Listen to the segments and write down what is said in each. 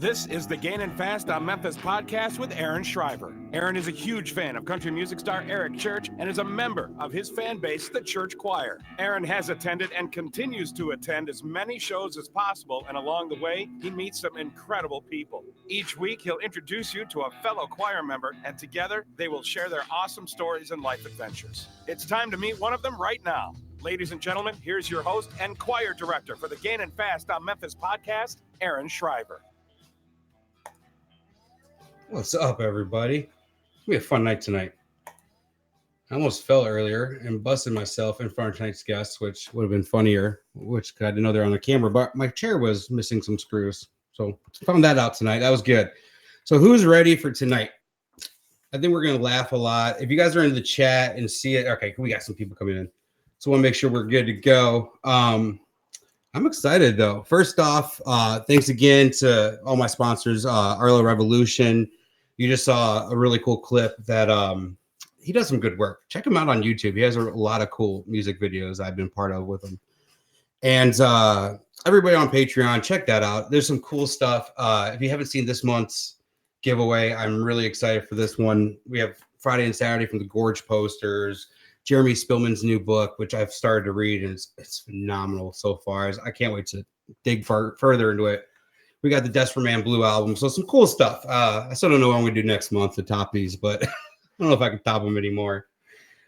This is the Gainin Fast on Memphis podcast with Aaron Shriver. Aaron is a huge fan of country music star Eric Church and is a member of his fan base, the Church Choir. Aaron has attended and continues to attend as many shows as possible, and along the way, he meets some incredible people. Each week, he'll introduce you to a fellow choir member, and together, they will share their awesome stories and life adventures. It's time to meet one of them right now. Ladies and gentlemen, here's your host and choir director for the Gainin Fast on Memphis podcast, Aaron Shriver. What's up, everybody? It's gonna be a fun night tonight. I almost fell earlier and busted myself in front of tonight's guests, which would have been funnier, which I didn't know they're on the camera, but my chair was missing some screws. So found that out tonight. That was good. So who's ready for tonight? I think we're going to laugh a lot. If you guys are in the chat and see it, okay, we got some people coming in. So I want to make sure we're good to go. I'm excited, though. First off, thanks again to all my sponsors, Arlo Revolution. You just saw a really cool clip that he does some good work. Check him out on YouTube. He has a lot of cool music videos I've been part of with him. And everybody on Patreon, check that out. There's some cool stuff. If you haven't seen this month's giveaway, I'm really excited for this one. We have Friday and Saturday from the Gorge posters, Jeremy Spillman's new book, which I've started to read, and it's phenomenal so far. I can't wait to dig further into it. We got the Desperate Man Blue album, so some cool stuff. I still don't know what I'm going to do next month to top these, but I don't know if I can top them anymore.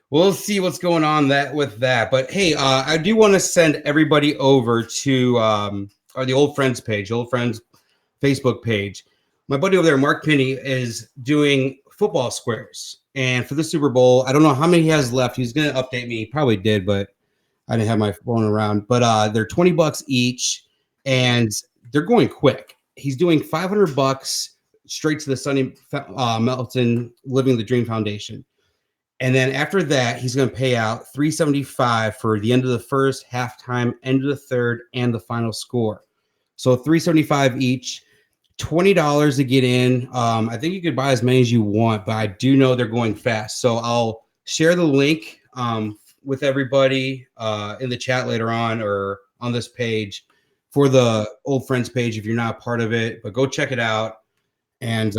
We'll see what's going on with that. But hey, I do want to send everybody over to the Old Friends page, Old Friends Facebook page. My buddy over there, Mark Pinney, is doing football squares. And for the Super Bowl, I don't know how many he has left. He's going to update me. He probably did, but I didn't have my phone around. But they're $20 each, and they're going quick. He's doing $500 straight to the Sonny Melton Living the Dream Foundation. And then after that, he's going to pay out $375 for the end of the first, halftime, end of the third, and the final score. So $375 each, $20 to get in. I think you could buy as many as you want, but I do know they're going fast. So I'll share the link with everybody in the chat later on or on this page for the Old Friends page if you're not part of it. But go check it out and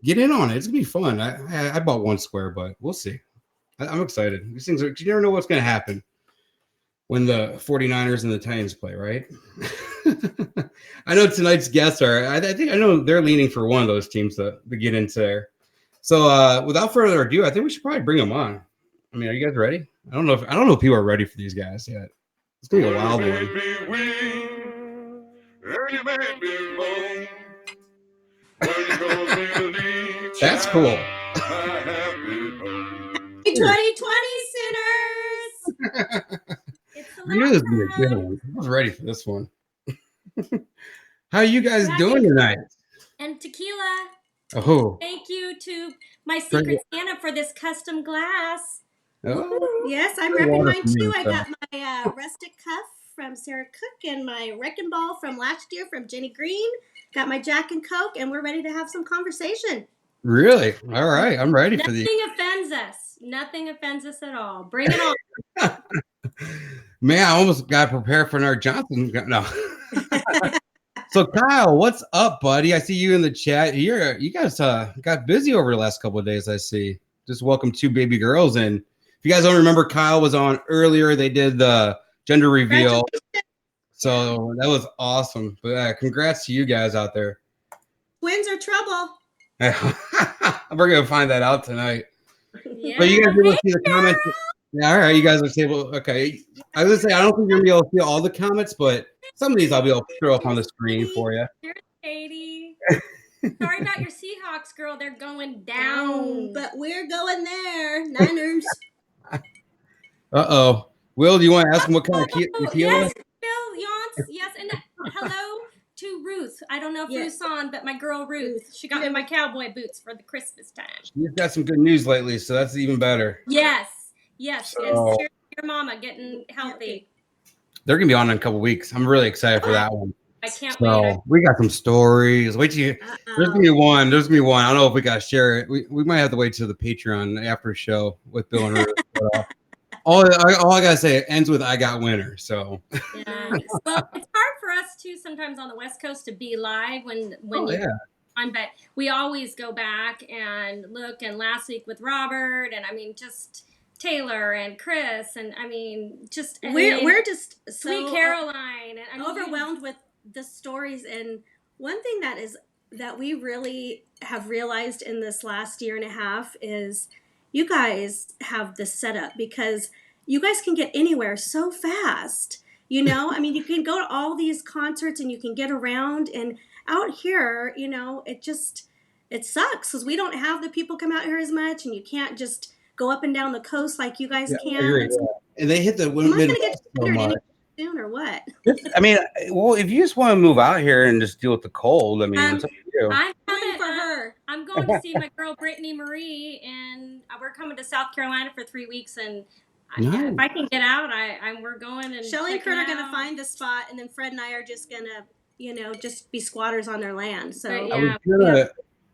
get in on it. It's going to be fun. I bought one square, but we'll see. I'm excited. These things you never know what's going to happen when the 49ers and the Titans play, right? I know tonight's guests I know they're leaning for one of those teams to get into there. So without further ado, I think we should probably bring them on. I mean, are you guys ready? I don't know if people are ready for these guys yet. It's gonna be a wild one. That's cool. 2020 sinners. I knew this would be a good one. I was ready for this one. How are you guys doing tonight? And tequila. Oh. Thank you to my Secret Santa for this custom glass. Oh. Yes, I'm repping mine too. I got my rustic cuff from Sarah Cook and my wrecking ball from last year from Jenny Green. Got my Jack and Coke, and we're ready to have some conversation. Really? All right. I'm ready for these. Nothing offends us. Nothing offends us at all. Bring it on. Man, I almost got prepared for our Johnson. No. So Kyle, what's up, buddy? I see you in the chat. You guys got busy over the last couple of days, I see. Just welcome two baby girls. And if you guys don't remember, Kyle was on earlier. They did the gender reveal. So that was awesome. But congrats to you guys out there. Twins are trouble. We're going to find that out tonight. Yeah. But you guys will see the comments. Yeah, all right, you guys are able. Okay, I was gonna say I don't think you're gonna be able to see all the comments, but some of these I'll be able to throw up on the screen for you. Here's Katie. Sorry about your Seahawks, girl. They're going down, but we're going there. Niners. Uh-oh. Will, do you want to ask him what kind of tequila? Yes, Bill, Yance. Yes, and hello to Ruth. I don't know if Ruth's on, but my girl Ruth. She got me my cowboy boots for the Christmas time. She's got some good news lately, so that's even better. Yes. So, and cheers to your mama getting healthy. They're going to be on in a couple weeks. I'm really excited for that one. I can't wait. We got some stories. Wait till you. There's gonna be one. I don't know if we got to share it. We might have to wait till the Patreon after show with Bill and Ruth. But, all I gotta say, it ends with "I got winner." So. Yeah. Well, it's hard for us to sometimes on the West Coast to be live when but we always go back and look. And last week with Robert, and I mean just Taylor and Chris, and I mean just we're just Sweet Caroline, and overwhelmed with the stories. And one thing that we really have realized in this last year and a half is you guys have the setup, because you guys can get anywhere so fast. You know, I mean, you can go to all these concerts and you can get around, and out here, you know, it sucks because we don't have the people come out here as much, and you can't just go up and down the coast like you guys can. And they hit the women. Am I going to get so much soon or what? I mean, well, if you just want to move out here and just deal with the cold, I mean, it's up to you. I'm coming for her. I'm going to see my girl Brittany Marie, and we're coming to South Carolina for 3 weeks, and if I can get out, we're going. And Shelly and Kurt are going to find the spot, and then Fred and I are just going to, you know, just be squatters on their land. So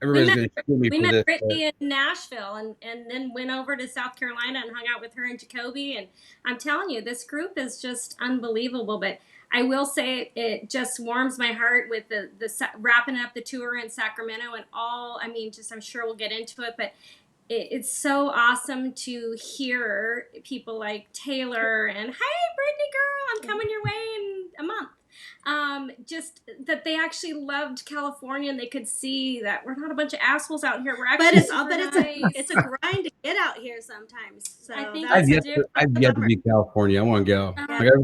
we met Brittany in Nashville, and then went over to South Carolina and hung out with her in Jacoby. And I'm telling you, this group is just unbelievable. But I will say it just warms my heart with the wrapping up the tour in Sacramento and all. I mean, just I'm sure we'll get into it, but it's so awesome to hear people like Taylor and, hey, Brittany girl, I'm coming your way in a month. Just that they actually loved California, and they could see that we're not a bunch of assholes out here. We're actually it's a grind to get out here sometimes. So I think I've yet to be California. I want to go.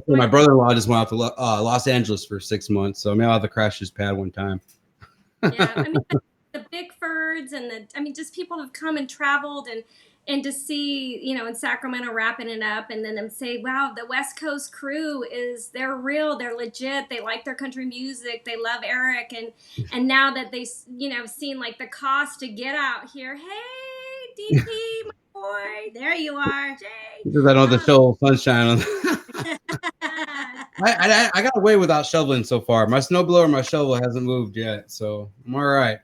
My brother-in-law just went out to Los Angeles for 6 months, so maybe I'll have to crash his pad one time. Yeah, I mean the Bickfords and just people have come and traveled and to see, you know, in Sacramento wrapping it up, and then them say, wow, the West Coast crew they're real, they're legit, they like their country music, they love Eric, and now that they, you know, seen like the cost to get out here, hey, DP, my boy, there you are, Jay. Because I don't have to shovel sunshine on. I got away without shoveling so far. My snowblower and my shovel hasn't moved yet, so I'm all right.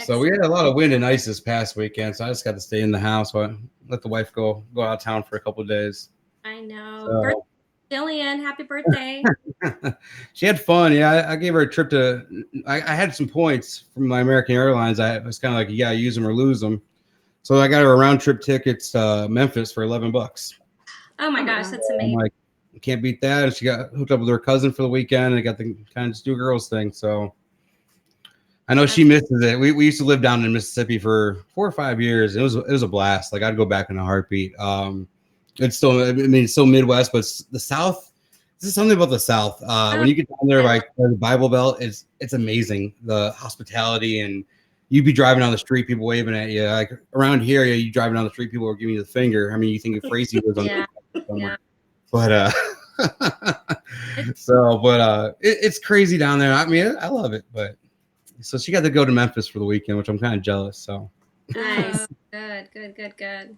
So we had a lot of wind and ice this past weekend, so I just got to stay in the house. Let the wife go out of town for a couple of days. I know. Jillian, happy birthday. She had fun. Yeah, I gave her a trip to. I had some points from my American Airlines. I was kind of like, you gotta use them or lose them. So I got her a round trip tickets to Memphis for $11. Oh my gosh, that's amazing. I'm like, I can't beat that. And she got hooked up with her cousin for the weekend, and got the kind of just do girls thing. So. I know she misses it. We used to live down in Mississippi for 4 or 5 years. It was a blast. Like I'd go back in a heartbeat. It's still, I mean, it's still Midwest, but the South. This is something about the South. When you get down there, like the Bible Belt, it's amazing. The hospitality, and you'd be driving down the street, people waving at you. Like around here, you driving down the street, people are giving you the finger. I mean, you think if Frazee was on somewhere, but it's crazy down there. I mean, I love it, but. So she got to go to Memphis for the weekend, which I'm kind of jealous. So nice, good.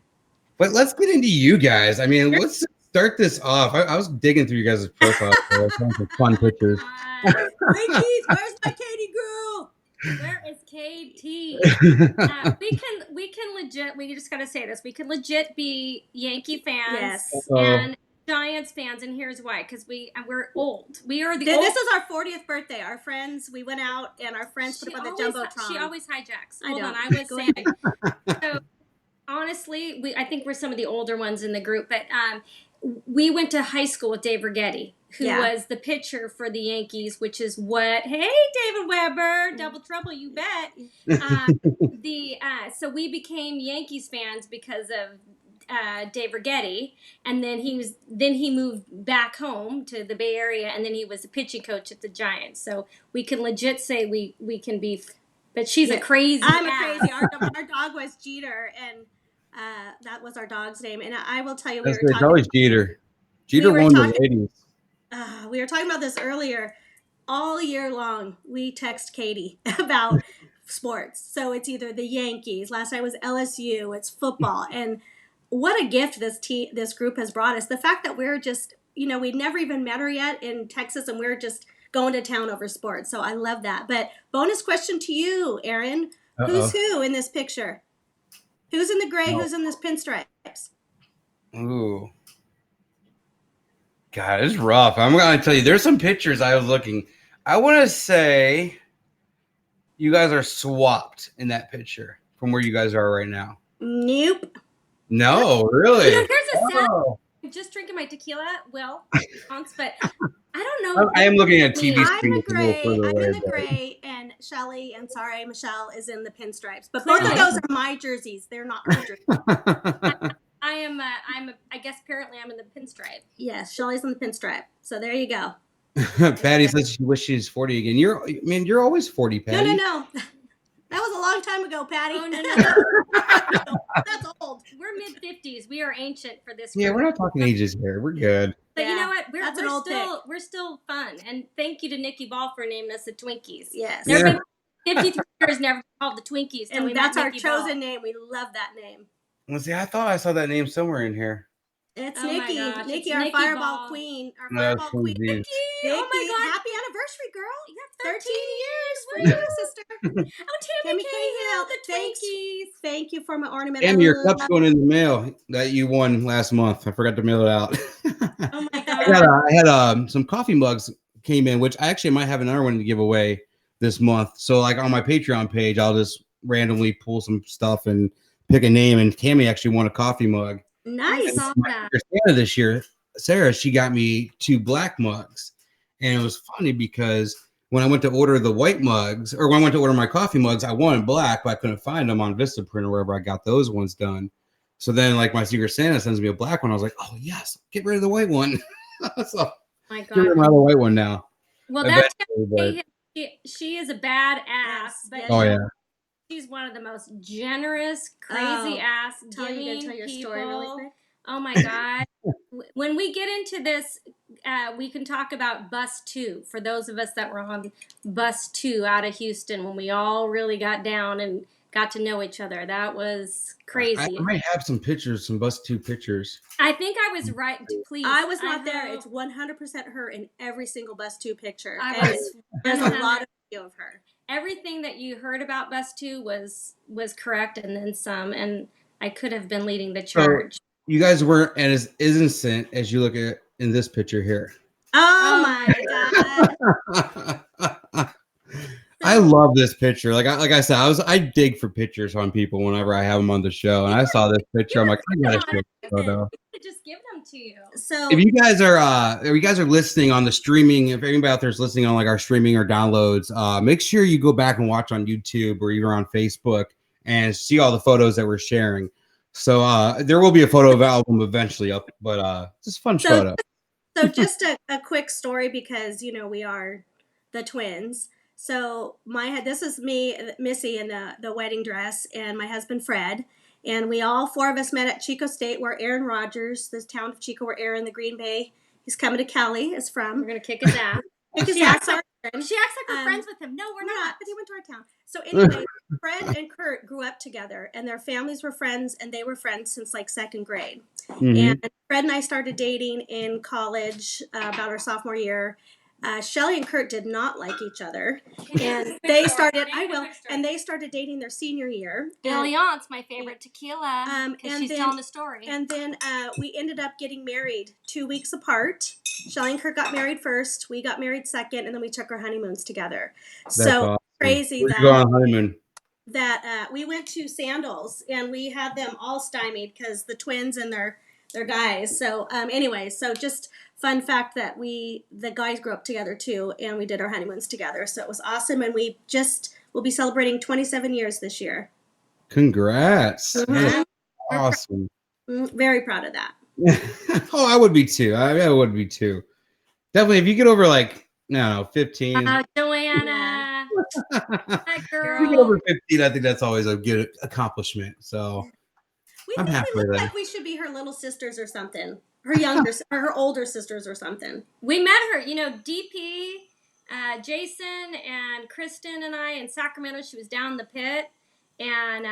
But let's get into you guys. I mean, let's start this off. I was digging through you guys' profile, so I found some fun pictures. Twinkies, where's my Katie girl? Where is KT? We can legit. We just gotta say this. We can legit be Yankee fans and Giants fans, and here's why: because we're old. We are the old. This is our 40th birthday. Our friends, we went out, and our friends put up on the jumbotron. She always hijacks. Hold on, I was saying. So honestly, I think we're some of the older ones in the group, but we went to high school with Dave Righetti, who was the pitcher for the Yankees, which is what. Hey, David Weber, double trouble, you bet. So we became Yankees fans because of. Dave Righetti, and then he moved back home to the Bay Area, and then he was a pitching coach at the Giants. So we can legit say we can be, but she's a crazy. I'm a crazy. Our dog was Jeter, and that was our dog's name. And I will tell you, it's always Jeter. Jeter won the ladies. We were talking about this earlier. All year long, we text Katie about sports. So it's either the Yankees. Last night was LSU. It's football, and what a gift this group has brought us. The fact that we're just, we'd never even met her yet in Texas, and we're just going to town over sports. So I love that. But bonus question to you, Aaron. Who's who in this picture? Who's in the gray? Who's in this pinstripes? Ooh. God, it's rough. I'm going to tell you, there's some pictures I was looking. I want to say you guys are swapped in that picture from where you guys are right now. Nope. No, really? Here's a sad. I'm just drinking my tequila. Well, but I don't know. I am looking at TV I'm screen. the gray. I'm in the gray, and Shelly and Michelle is in the pinstripes. But both of those are my jerseys. They're not her jerseys. I guess apparently I'm in the pinstripe. Yes, Shelly's in the pinstripe. So there you go. Patty says she wishes she's 40 again. You're always 40, Patty. No. That was a long time ago, Patty. Oh, no. That's old. We're mid-50s. We are ancient for this. Yeah, we're not talking ages here. We're good. But you know what? We're still fun. And thank you to Nikki Ball for naming us the Twinkies. Yes. There have been 53 years never called the Twinkies. And that's our chosen name. We love that name. Well, see, I thought I saw that name somewhere in here. It's Nikki. Nikki, our fireball queen. Our fireball queen. Nikki. Oh my God. Happy anniversary, girl. You got 13 years for you, sister. Tammy Cahill, the Twinkies. Thank you for my ornament. And your cup's going in the mail that you won last month. I forgot to mail it out. Oh my God. I had some coffee mugs came in, which I actually might have another one to give away this month. So like on my Patreon page, I'll just randomly pull some stuff and pick a name. And Tammy actually won a coffee mug. Nice. Santa this year, Sarah, she got me 2 black mugs. And it was funny because when I went to order the white mugs, or when I went to order my coffee mugs, I wanted black, but I couldn't find them on Vistaprint or wherever I got those ones done. So then, like, my Secret Santa sends me a black one. I was like, oh, yes, get rid of the white one. So, my God. Get rid of the white one now. Well, that's she is a badass. But oh, yeah. She's one of the most generous, crazy ass giving tell your people. Story really quick? Oh my God. When we get into this, we can talk about Bus 2 for those of us that were on Bus 2 out of Houston when we all really got down and got to know each other. That was crazy. I might have some pictures, some Bus 2 pictures. I think I was right. Please. I was not there. It's 100% her in every single Bus 2 picture. There's a lot of video of her. Everything that you heard about Bus 2 was correct and then some, and I could have been leading the charge. So you guys weren't as innocent as you look at in this picture here. Oh my God. I love this picture. Like I said, I dig for pictures on people whenever I have them on the show. And I saw this picture. I'm like, I gotta show this photo. Just give them to you. So if you guys are listening on the streaming, if anybody out there is listening on like our streaming or downloads, make sure you go back and watch on YouTube or even on Facebook and see all the photos that we're sharing. So there will be a photo of album eventually up, but just fun photo. So just a quick story because we are the twins. So this is me, Missy, in the wedding dress, and my husband Fred, and we all 4 of us met at Chico State, where Aaron Rodgers, the town of Chico, where Aaron, the Green Bay, he's coming to Cali, is from. We're gonna kick his ass. She acts like we're friends with him. No, we're not. But he went to our town. So anyway, Fred and Kurt grew up together, and their families were friends, and they were friends since like 2nd grade. Mm-hmm. And Fred and I started dating in college about our sophomore year. Shelly and Kurt did not like each other, and they started. And they started dating their senior year. Deleon's my favorite tequila, and she's telling a story. And then we ended up getting married 2 weeks apart. Shelly and Kurt got married first. We got married second, and then we took our honeymoons together. That's awesome. Crazy. Where'd you go on honeymoon? That we went to Sandals, and we had them all stymied because the twins and their guys. So anyway, so just fun fact that the guys grew up together too, and we did our honeymoons together. So it was awesome, and we'll be celebrating 27 years this year. Congrats. Mm-hmm. Awesome. Very proud of that. Oh, I would be too. I would be too. Definitely, if you get over 15. Joanna. That girl. If you get over 15, I think that's always a good accomplishment. So I'm happy with that. Like we should be her little sisters or something. Her younger, or her older sisters or something. We met her, DP, Jason, and Kristen and I in Sacramento. She was down in the pit, and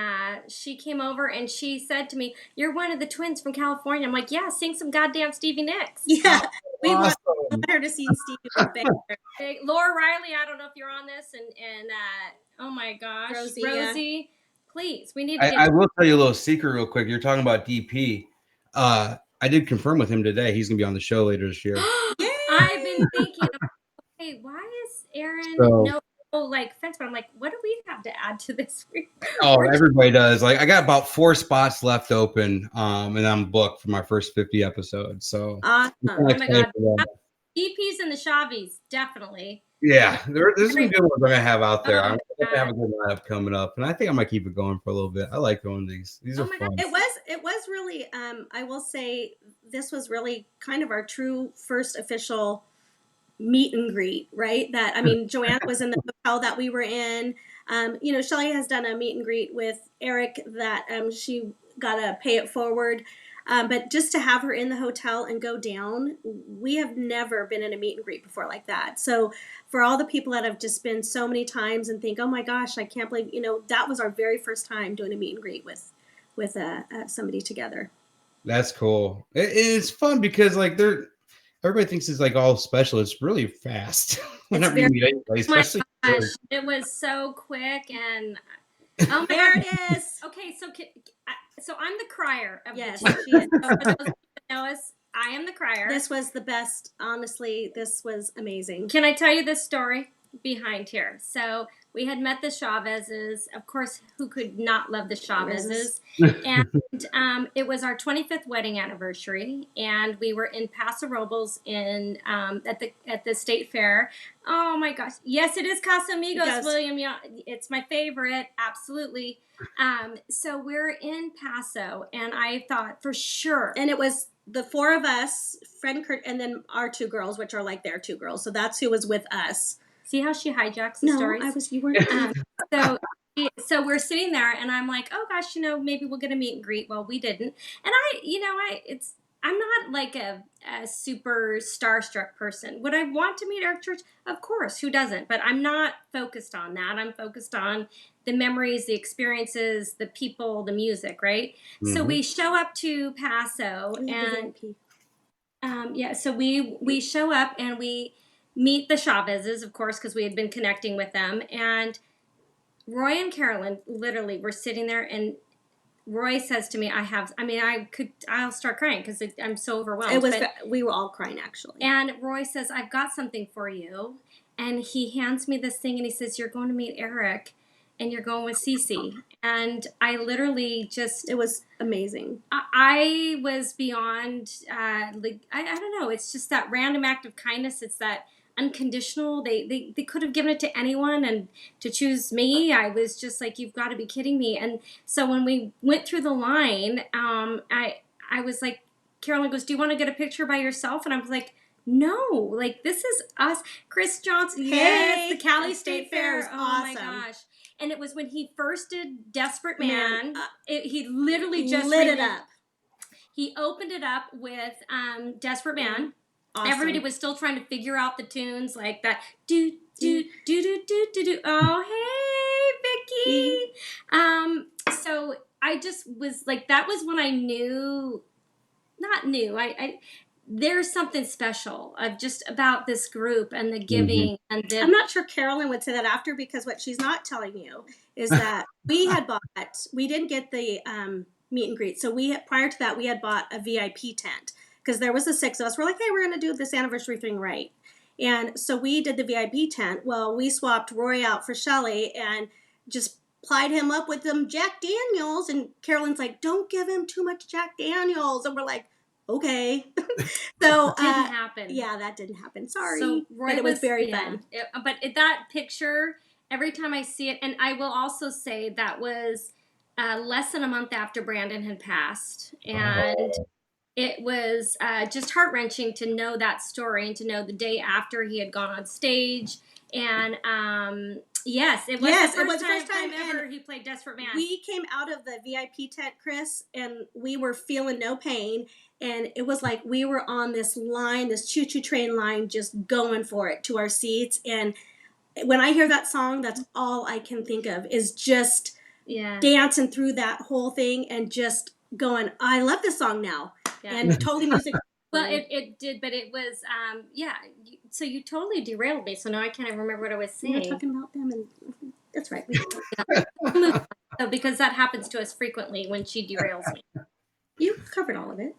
she came over and she said to me, "You're one of the twins from California." I'm like, "Yeah, sing some goddamn Stevie Nicks." Yeah, we want her to see Stevie. Laura Riley, I don't know if you're on this, and oh my gosh, Rosie. Please, we need to I will tell you a little secret real quick. You're talking about DP. I did confirm with him today. He's going to be on the show later this year. I've been thinking Hey, why is Aaron So, fence? But I'm like, what do we have to add to this? everybody does. Like, I got about 4 spots left open, and I'm booked for my first 50 episodes. So, Awesome. Oh my God. GPs and the Shavies, definitely. Yeah, there's some good ones I'm gonna have out there. Oh I'm gonna have a good lineup coming up, and I think I might keep it going for a little bit. I like going these. These are fun. It was really I will say this was really kind of our true first official meet and greet, right? That I mean, Joanna was in the hotel that we were in. You know, Shelly has done a meet and greet with Eric that she got to pay it forward. But just to have her in the hotel and go down, we have never been in a meet and greet before like that. So for all the people that have just been so many times and think, oh my gosh, I can't believe, you know, that was our very first time doing a meet and greet with somebody together. That's cool. It's fun because like everybody thinks it's like all special. It's really fast whenever you meet anybody, especially. It was so quick and oh my there God. It is. Okay, so I'm the crier of yes, the two. She is. So for those who know us, I am the crier. This was the best. Honestly, this was amazing. Can I tell you this story behind here? So we had met the Chavezes. Of course, who could not love the Chavezes? And it was our 25th wedding anniversary, and we were in Paso Robles at the state fair. Oh my gosh! Yes, it is Casamigos, William. Yeah, it's my favorite. Absolutely. So we're in Paso, and I thought for sure, and it was the 4 of us, Fred and Kurt, and then our 2 girls, which are like their 2 girls. So that's who was with us. See how she hijacks the stories? You weren't. So we're sitting there, and I'm like, oh gosh, you know, maybe we'll get a meet and greet. Well, we didn't. And I'm not like a super starstruck person. Would I want to meet Eric Church? Of course, who doesn't? But I'm not focused on that. I'm focused on the memories, the experiences, the people, the music, right? Mm-hmm. So we show up to Paso, and so we show up and we meet the Chavezes, of course, because we had been connecting with them. And Roy and Carolyn literally were sitting there, and Roy says to me, I'll start crying because I'm so overwhelmed. We were all crying, actually. And Roy says, I've got something for you. And he hands me this thing, and he says, you're going to meet Eric, and you're going with Cece. And I literally just... It was amazing. I was beyond, I don't know, it's just that random act of kindness. It's that unconditional. They could have given it to anyone, and to choose me, I was just like, you've got to be kidding me. And so when we went through the line, I was like, Carolyn goes, do you want to get a picture by yourself? And I was like, no, like this is us. Chris Johnson, yes, the Cali State Fair is awesome. Oh my gosh. And it was when he first did Desperate Man. He literally just lit it up. He opened it up with Desperate Man. Awesome. Everybody was still trying to figure out the tunes like that. Do do do do do do do. Oh hey, Vicky. So I just was like, that was when I knew. Not knew. I there's something special of just about this group and the giving and the. I'm not sure Carolyn would say that after, because what she's not telling you is that we didn't get the meet and greet. So prior to that, we had bought a VIP tent because there was the 6 of us. We're like, hey, we're going to do this anniversary thing right. And so we did the VIP tent. Well, we swapped Roy out for Shelly and just plied him up with some Jack Daniels. And Carolyn's like, don't give him too much Jack Daniels. And we're like, okay. So didn't happen. Yeah, that didn't happen. Sorry. So Roy but it was very fun. But that picture, every time I see it, and I will also say that was less than a month after Brandon had passed. And it was just heart-wrenching to know that story and to know the day after he had gone on stage. And yes, it was the first time ever he played Desperate Man. We came out of the VIP tent, Chris, and we were feeling no pain. And it was like we were on this line, this choo-choo train line, just going for it to our seats. And when I hear that song, that's all I can think of is just dancing through that whole thing and just going, I love this song now. Yeah. And totally music. Well, it did, but it was, so you totally derailed me. So now I can't even remember what I was saying. We were talking about them, and that's right. So because that happens to us frequently when she derails me. You covered all of it.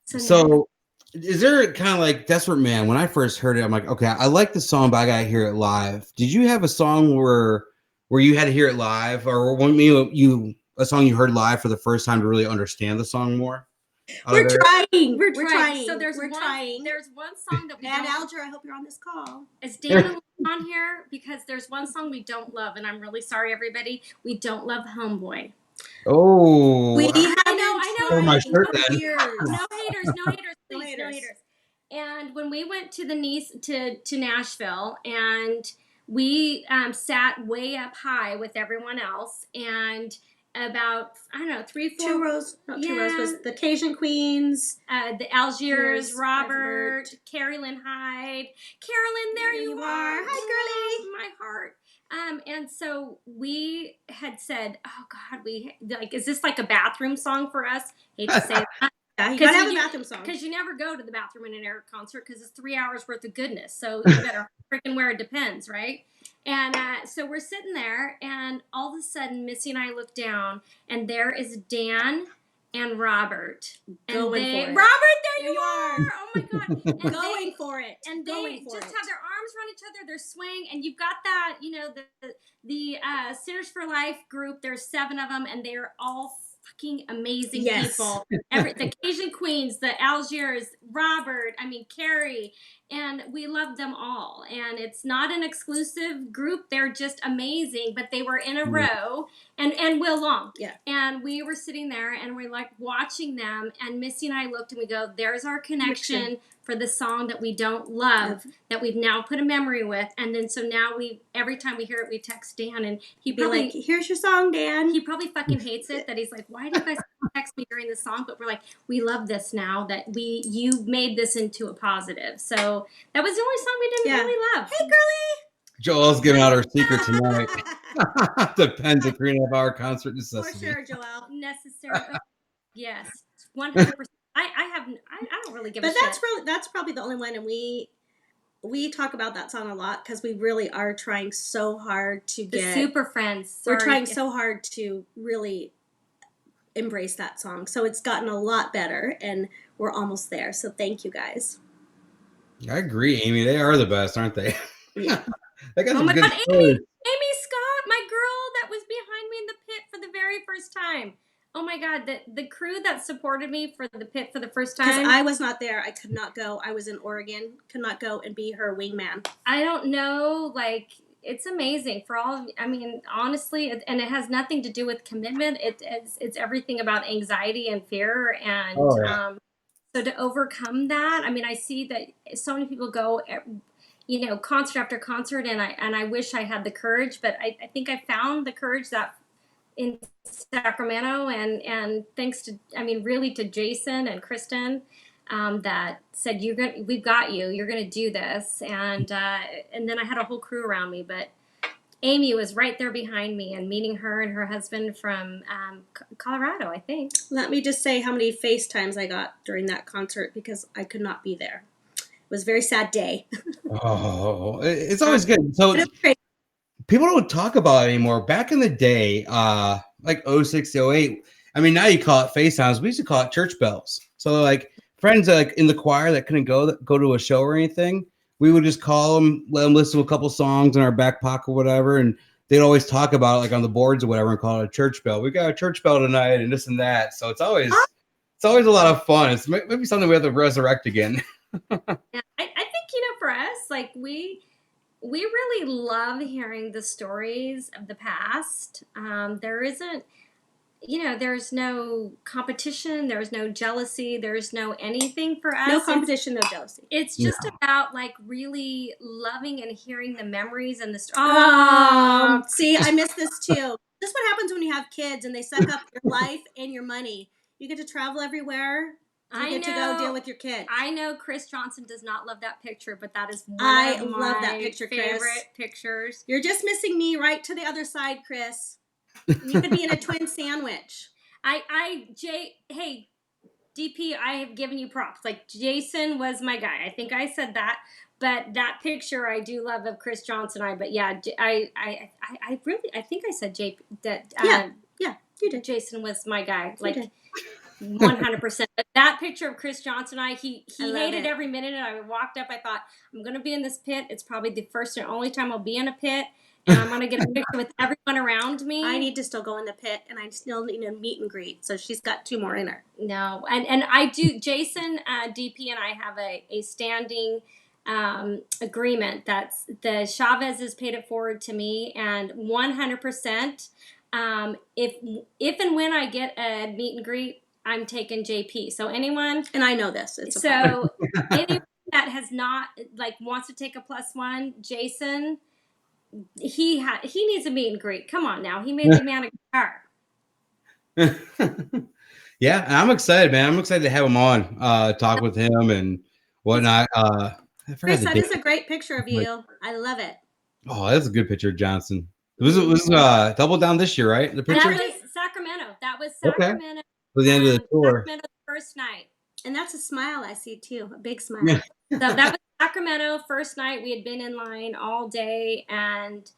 So Is there kind of like Desperate Man? When I first heard it, I'm like, okay, I like the song, but I gotta hear it live. Did you have a song where you had to hear it live, or when you a song you heard live for the first time to really understand the song more? We're trying. We're trying. So there's one song that we and don't. Alger, I hope you're on this call. Is Dan on here? Because there's one song we don't love, and I'm really sorry, everybody. We don't love Homeboy. Oh, I know. My shirt then. No haters, please, no haters. And when we went to to Nashville, and we sat way up high with everyone else, and about, I don't know, 2 rows was the Cajun Queens, the Algiers, Robert, Carrie Lynn Hyde. Carolyn, there you are. Hi, girlie. My heart. And so we had said, oh God, is this like a bathroom song for us? Hate to say that. Yeah, you gotta have a bathroom song. Because you never go to the bathroom in an Eric concert because it's 3 hours worth of goodness. So you better freaking wear it depends, right? And so we're sitting there, and all of a sudden, Missy and I look down, and there is Dan and Robert. Going for it. Robert, there you are! Oh my God. And going for it. And they just have their arms around each other, they're swaying, and you've got that, the Sinners for Life group, there's 7 of them, and they're all fucking amazing people. The Cajun Queens, the Algiers, Robert, Carrie, and we love them all. And it's not an exclusive group, they're just amazing, but they were in a row, and Will Long. Yeah. And we were sitting there, and we're like watching them, and Missy and I looked, and we go, there's our connection for the song that we don't love, that we've now put a memory with. And then so now every time we hear it, we text Dan, and he'd be like, here's your song, Dan. He probably fucking hates it that he's like, why do you guys text me during the song? But we're like, we love this now that you made this into a positive. So that was the only song we didn't really love. Hey, girlie. Joelle's giving out her secret tonight. Depends, a 3.5-hour concert necessity. For sure, Joelle. Necessary. Yes, 100%. I don't really give a shit. But that's probably the only one, and we talk about that song a lot because we really are trying so hard to get the Super Friends. We're trying so hard to really embrace that song. So it's gotten a lot better, and we're almost there. So thank you guys. I agree, Amy. They are the best, aren't they? Yeah. They got some good God, stories. Amy Scott, my girl that was behind me in the pit for the very first time. Oh my God, the crew that supported me for the pit for the first time. Because I was not there. I could not go. I was in Oregon. Could not go and be her wingman. I don't know. It's amazing for all. Honestly, and it has nothing to do with commitment. It's everything about anxiety and fear. And so to overcome that, I see that so many people go, concert after concert, and I wish I had the courage, but I think I found the courage that in Sacramento, and thanks to, really to Jason and Kristen, that said, we've got you, you're going to do this. And then I had a whole crew around me, but Amy was right there behind me, and meeting her and her husband from Colorado, I think. Let me just say how many FaceTimes I got during that concert because I could not be there. It was a very sad day. Oh, it's always good. So people don't talk about it anymore. Back in the day, like 06, 08, now you call it FaceTimes. We used to call it church bells. So like friends like in the choir that couldn't go to a show or anything, we would just call them, let them listen to a couple songs in our back pocket or whatever, and they'd always talk about it like on the boards or whatever and call it a church bell. We got a church bell tonight and this and that. So it's always a lot of fun. It's maybe something we have to resurrect again. Yeah, I think, for us, we really love hearing the stories of the past. There isn't, there's no competition, there's no jealousy, there's no anything for us. No competition, no jealousy. It's just about really loving and hearing the memories and the stories. See, I miss this too. This is what happens when you have kids and they suck up your life and your money. You get to travel everywhere. You get to go deal with your kids. I know Chris Johnson does not love that picture, but that is one of love my that picture, favorite Chris. pictures. You're just missing me right to the other side, Chris. You could be in a twin sandwich. Hey, DP, I have given you props. Jason was my guy. I think I said that. But that picture I do love of Chris Johnson. But yeah, I think I said that. Yeah, you did. Jason was my guy. 100%. But that picture of Chris Johnson and he I hated every minute. And I walked up, I thought, I'm going to be in this pit. It's probably the first and only time I'll be in a pit. And I'm going to get a picture with everyone around me. I need to still go in the pit, and I still need a meet and greet. So she's got 2 more in her. No. And I do, Jason, DP, and I have a standing agreement that's the Chavez's paid it forward to me, and 100%. If and when I get a meet and greet, I'm taking JP. So anyone, and I know this. So anyone that has not wants to take a +1, Jason, he needs a meet and greet. Come on now, he made the man a guitar. Yeah, I'm excited, man. I'm excited to have him on, talk with him and whatnot. Chris, that is a great picture of you. I love it. Oh, that's a good picture of Johnson. It was Double Down this year, right? The picture. That was Sacramento. Okay. For the end of the tour. Sacramento first night. And that's a smile I see too, a big smile. Yeah. So that was Sacramento first night. We had been in line all day, and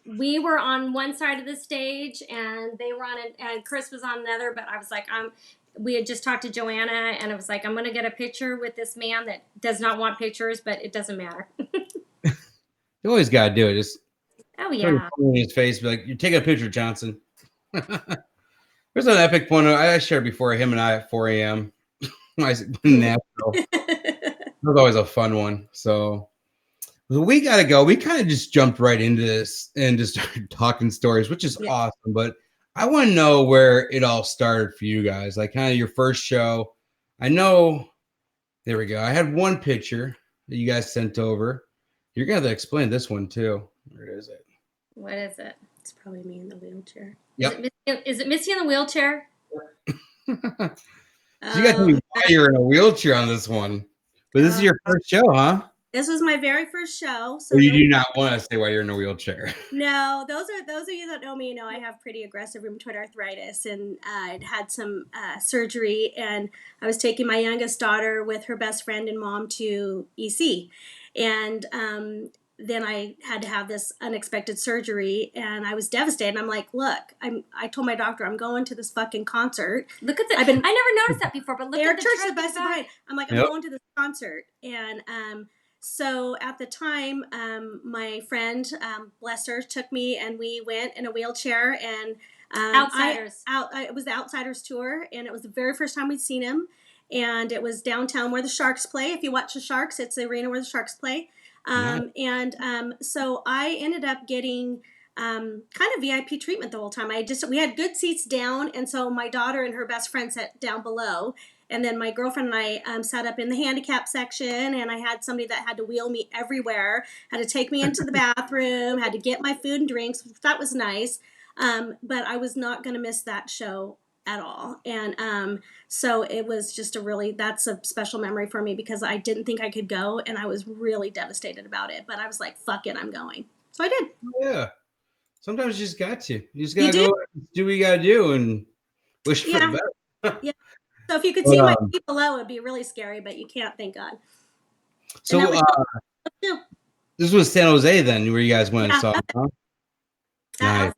we were on one side of the stage, and they were on it, and Chris was on another. But I was like, we had just talked to Joanna, and I was like, I'm going to get a picture with this man that does not want pictures, but it doesn't matter. You always got to do it. Just yeah. In his face, be like, you're taking a picture, Johnson. There's an epic point I shared before, him and I at 4 a.m. Nashville. That was always a fun one. So we got to go. We kind of just jumped right into this and just started talking stories, which is awesome. But I want to know where it all started for you guys, like kind of your first show. I know, there we go. I had one picture that you guys sent over. You're going to have to explain this one too. Where is it? What is it? It's probably me in the wheelchair. Yep. Is it Missy in the wheelchair? You got to be why you're in a wheelchair on this one. But this is your first show, huh? This was my very first show. So or you do not want to say why you're in a wheelchair. No, those of you that know me know I have pretty aggressive rheumatoid arthritis, and I'd had some surgery, and I was taking my youngest daughter with her best friend and mom to EC, and then I had to have this unexpected surgery, and I was devastated. I'm like, look, I told my doctor I'm going to this fucking concert. Look at I never noticed that before, but look at the church the best of mine. I'm like, I'm going to this concert, and so at the time, my friend, bless her, took me, and we went in a wheelchair, and Outsiders. It was the Outsiders tour, and it was the very first time we'd seen him, and it was downtown where the Sharks play. If you watch the Sharks, it's the arena where the Sharks play. So I ended up getting kind of VIP treatment the whole time. We had good seats down, and so my daughter and her best friend sat down below, and then my girlfriend and I sat up in the handicap section, and I had somebody that had to wheel me everywhere, had to take me into the bathroom, had to get my food and drinks. That was nice, but I was not going to miss that show at all. And so it was just that's a special memory for me, because I didn't think I could go, and I was really devastated about it, but I was like, fuck it, I'm going. So I did. Yeah. Sometimes you just got to. You just got to go do what you got to do and wish for the best. Yeah. So if you could see my feet below, it'd be really scary, but you can't, thank God. So this was San Jose then, where you guys went and saw him, huh? Nice.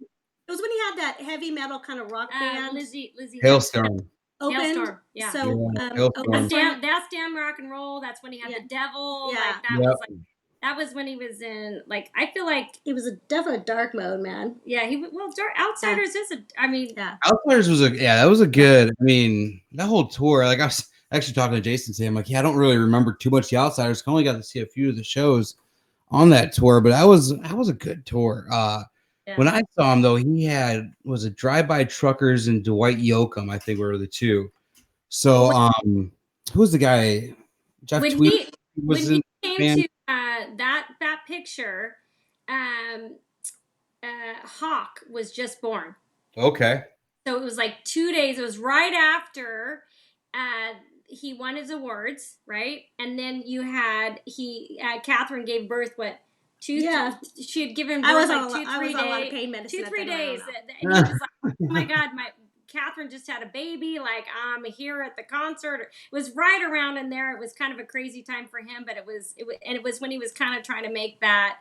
It was when he had that heavy metal kind of rock band. Lizzie. Hailstorm. Hailstorm. Yeah. So that's damn rock and roll. That's when he had the devil. Yeah. That was when he was in, I feel like it was definitely a dark mode, man. Yeah, Outsiders is Outsiders was that was a good. I mean, that whole tour. I was actually talking to Jason today. I'm like, I don't really remember too much the Outsiders. I only got to see a few of the shows on that tour, but that was a good tour. When I saw him though, he was it Drive-By Truckers and Dwight Yoakam, I think were the two. So who's the guy? Jeff Tweed was when he came to that picture, Hawk was just born. Okay. So it was 2 days. It was right after he won his awards, right? And then you had Catherine gave birth. She had given birth I was 2-3 days. On a lot of pain medicine. 2-3 days. And he was like, oh my God, Catherine just had a baby. I'm here at the concert. It was right around in there. It was kind of a crazy time for him, but it was when he was kind of trying to make that,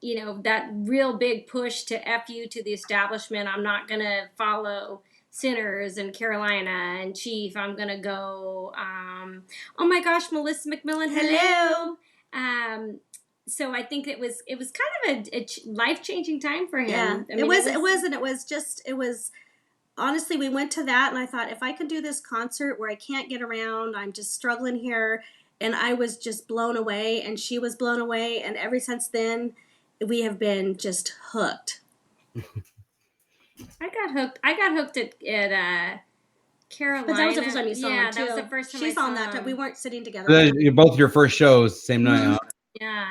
that real big push to F you to the establishment. I'm not going to follow Sinners and Carolina and Chief. I'm gonna go. Oh my gosh, Melissa McMillan. Hello. So I think it was kind of a life-changing time for him. Yeah, I mean, it was honestly, we went to that and I thought, if I could do this concert where I can't get around, I'm just struggling here. And I was just blown away, and she was blown away. And ever since then, we have been just hooked. I got hooked at Carolina. But that was the first time you saw him, too. That was the first time She's I saw on that him. We weren't sitting together. Both your first shows, same night. Huh?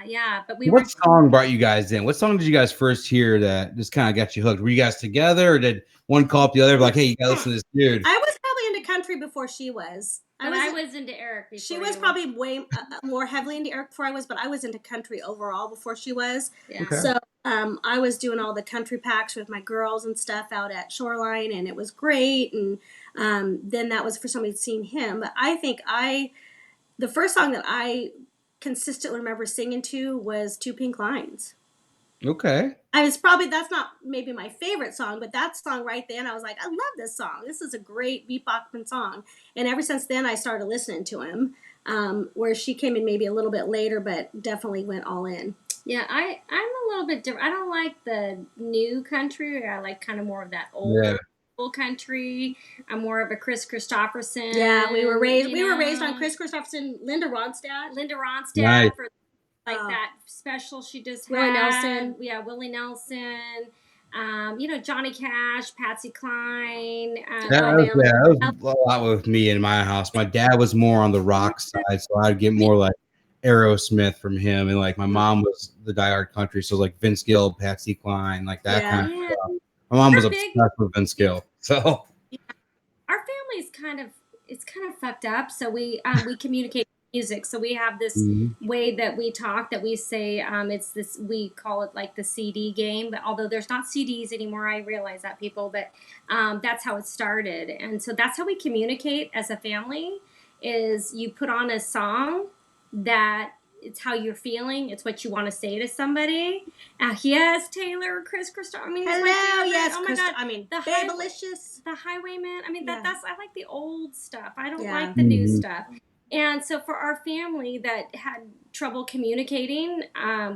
Yeah. But what song brought you guys in? What song did you guys first hear that just kind of got you hooked? Were you guys together, or did one call up the other like, hey, you gotta listen to this dude? I was probably into country before she was. I was into Eric before. She was probably way more heavily into Eric before I was, but I was into country overall before she was. Yeah. Okay. So I was doing all the country packs with my girls and stuff out at Shoreline, and it was great. And then that was for somebody who'd seen him. But I think the first song that I consistently remember singing to was Two Pink Lines. Okay. That's not maybe my favorite song, but that song right then, I was like, I love this song. This is a great bebop song. And ever since then, I started listening to him, where she came in maybe a little bit later, but definitely went all in. Yeah, I'm a little bit different. I don't like the new country. I like kind of more of that old country. I'm more of a Chris Christopherson. Yeah, we were raised on Chris Christopherson, Linda Ronstadt. Nice. For that special she just Willie had. Nelson. Yeah, Willie Nelson. Johnny Cash, Patsy Cline. That was a lot with me in my house. My dad was more on the rock side, so I'd get more like Aerosmith from him, and like my mom was the diehard country, so like Vince Gill, Patsy Cline, like that kind of stuff. My mom was obsessed with Vince Gill, so our family's kind of fucked up. So we communicate music. So we have this way that we talk, that we say we call it like the CD game. But although there's not CDs anymore, I realize that, people. But that's how it started, and so that's how we communicate as a family. Is you put on a song that it's how you're feeling. It's what you want to say to somebody. Yes, Taylor, Chris Christopher. I mean, hello, yes. Oh my God. I mean, the Babylicious, the Highwayman. I mean, that's I like the old stuff. I don't Yeah. like the new stuff. And so for our family that had trouble communicating,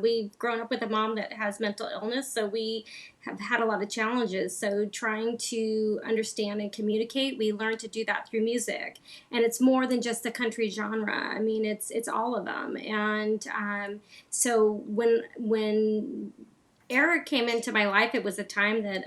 we've grown up with a mom that has mental illness, so we have had a lot of challenges. So trying to understand and communicate, we learned to do that through music. And it's more than just the country genre. I mean, it's all of them. And so when Eric came into my life, it was a time that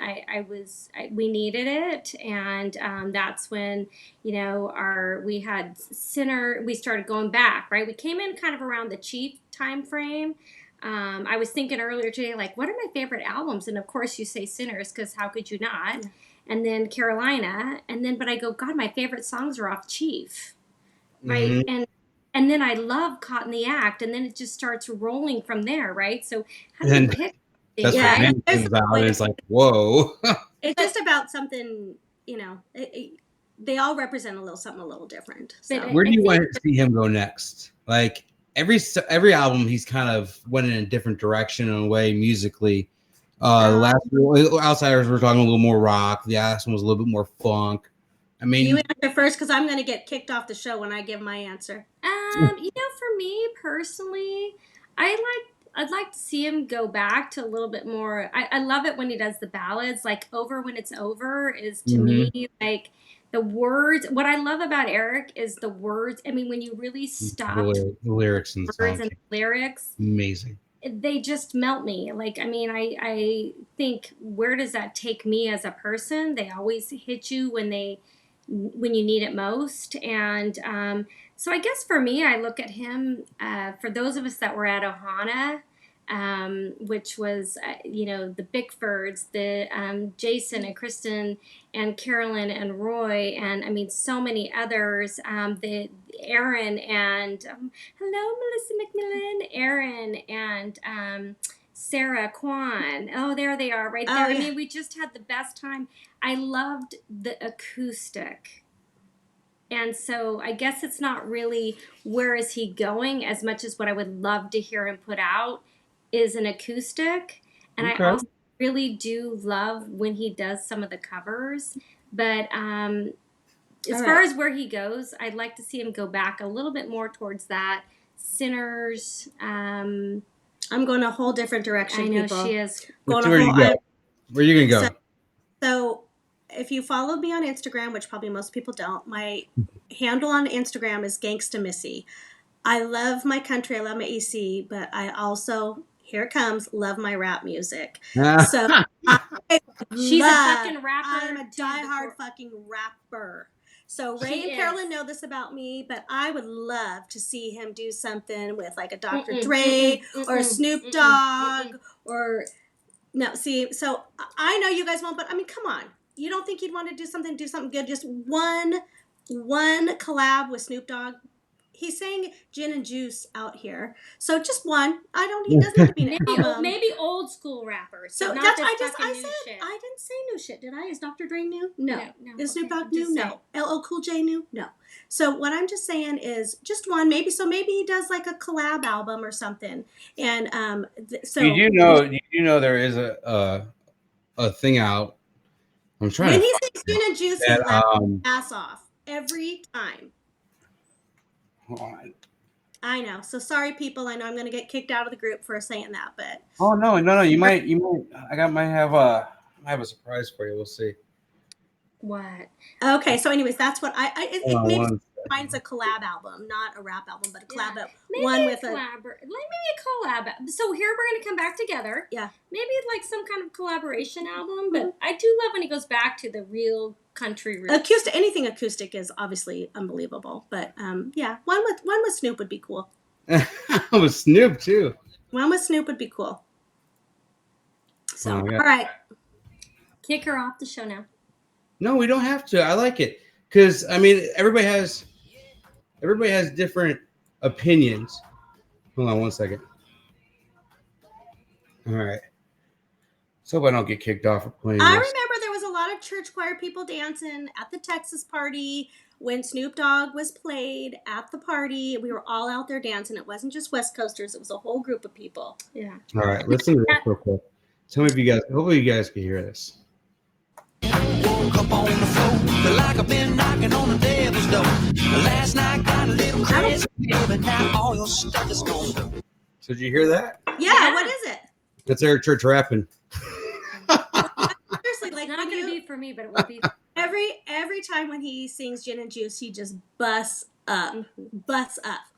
we needed it, and that's when we had Sinner. We started going back, right? We came in kind of around the Chief time frame. I was thinking earlier today, like, what are my favorite albums? And of course, you say Sinners, because how could you not? And then Carolina, but I go, God, my favorite songs are off Chief, right? And then I love Caught in the Act, and then it just starts rolling from there, right? So how do you pick? That's what Gainin comes out, and it's like, whoa. It's just about something, they all represent a little different. So. Where do you want to see him go next? Like every album, he's kind of went in a different direction in a way musically. The last Outsiders were talking a little more rock. The last one was a little bit more funk. I mean, you answer first, because I'm going to get kicked off the show when I give my answer. For me personally, I'd like to see him go back to a little bit more. I love it when he does the ballads, like Over When It's Over is to me like the words. What I love about Eric is the words. I mean, when you really stop the lyrics and the words songs. and the lyrics, amazing. They just melt me. Like, I mean, I think, where does that take me as a person? They always hit you when you need it most. And so I guess for me, I look at him, for those of us that were at Ohana, which was, the Bickfords, the Jason and Kristen and Carolyn and Roy, and I mean, so many others, the Aaron and, hello, Melissa McMillan, Aaron and Sarah Kwan. Oh, there they are right there. Oh, yeah. I mean, we just had the best time. I loved the acoustic. And so I guess it's not really where is he going as much as what I would love to hear him put out is an acoustic. And I also really do love when he does some of the covers. But as far as where he goes, I'd like to see him go back a little bit more towards that. Sinners. I'm going a whole different direction. I know people. she is. Where are you gonna go? So if you follow me on Instagram, which probably most people don't, my handle on Instagram is Gangsta Missy. I love my country, I love my EC, but I also, here it comes, love my rap music. So she's a fucking rapper. I'm a diehard fucking rapper. So Ray and Carolyn know this about me, but I would love to see him do something with like a Dr. Dre or a Snoop Dogg or no. See, so I know you guys won't, but I mean, come on. You don't think he'd want to do something good? Just one collab with Snoop Dogg. He's saying gin and juice out here, so just one. He doesn't have to be maybe old school rappers. So not that's I said shit. I didn't say new shit, did I? Is Dr. Dre new? No. Is Snoop Dogg new? No. LL Cool J new? No. So what I'm just saying is just one, maybe. So maybe he does like a collab album or something. And so you do know there is a thing out. I'm trying. When he says gin and juice, he laughs his ass off every time. Hold on. I know. So sorry, people. I know I'm going to get kicked out of the group for saying that, but no. You might. Might have a surprise for you. We'll see. What? Okay. So, anyways, that's what it maybe finds a collab album, not a rap album, but a collab album. Maybe a collab. So here we're going to come back together. Yeah. Maybe like some kind of collaboration album, but I do love when he goes back to the real country roots. Anything acoustic is obviously unbelievable, but yeah, one with Snoop would be cool. With Snoop too. One with Snoop would be cool. So all right, kick her off the show now. No, we don't have to. I like it because I mean everybody has different opinions. Hold on one second. All right. So hope I don't get kicked off for playing I this. remember there was a lot of church choir people dancing at the Texas party when Snoop Dogg was played at the party. We were all out there dancing. It wasn't just West Coasters. It was a whole group of people. Yeah. All right. Listen to this real quick. Tell me if you guys, hopefully you guys can hear this. Woke up on the floor, feel like I've been knocking on the devil's door. Last night got a little crazy, but now all your stuff is gone. So did you hear that? Yeah. What is it? That's Eric Church rapping. Seriously, like not gonna be for me, but it will be every time when he sings Gin and Juice, he just busts up.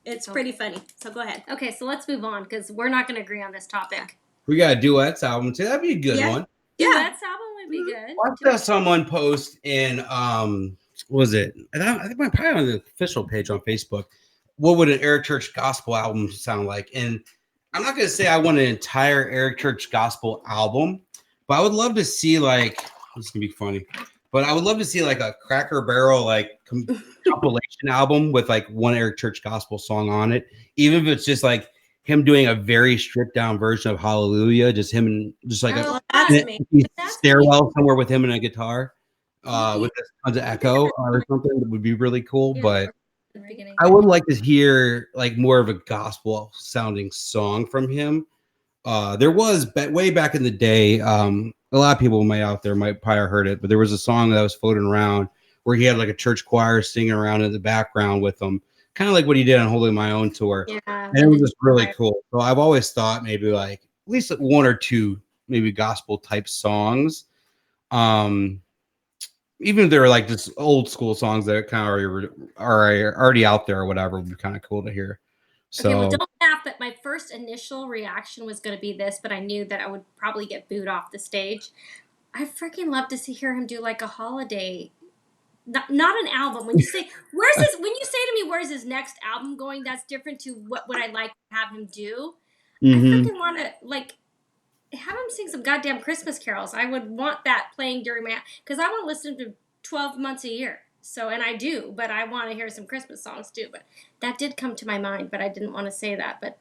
It's pretty funny. So go ahead. Okay, so let's move on because we're not going to agree on this topic. We got a duets album too. That'd be a good one. Duets album would be good. I saw someone post in what was it? I think probably on the official page on Facebook. What would an Eric Church gospel album sound like? And I'm not going to say I want an entire Eric Church gospel album, but I would love to see like, this is going to be funny, but I would love to see like a Cracker Barrel like compilation album with like one Eric Church gospel song on it, even if it's just like him doing a very stripped down version of Hallelujah, just him and just like a stairwell somewhere with him and a guitar with tons of echo or something that would be really cool. Yeah, but I would like to hear like more of a gospel sounding song from him. There was way back in the day, a lot of people out there might probably have heard it, but there was a song that was floating around where he had like a church choir singing around in the background with him, kind of like what he did on Holding My Own tour. Yeah, and it was just really cool. So I've always thought maybe like at least one or two maybe gospel type songs. Even if they're like just old school songs that kind of are already out there or whatever, would be kind of cool to hear. So, okay, well, don't laugh, but my first initial reaction was going to be this, but I knew that I would probably get booed off the stage. I freaking love to hear him do like a holiday, not an album. When you say, when you say to me, where's his next album going? That's different to what would I like to have him do. I freaking want to like have him sing some goddamn Christmas carols. I would want that playing during because I want to listen to 12 months a year. So, and I do, but I want to hear some Christmas songs too. But that did come to my mind, but I didn't want to say that. But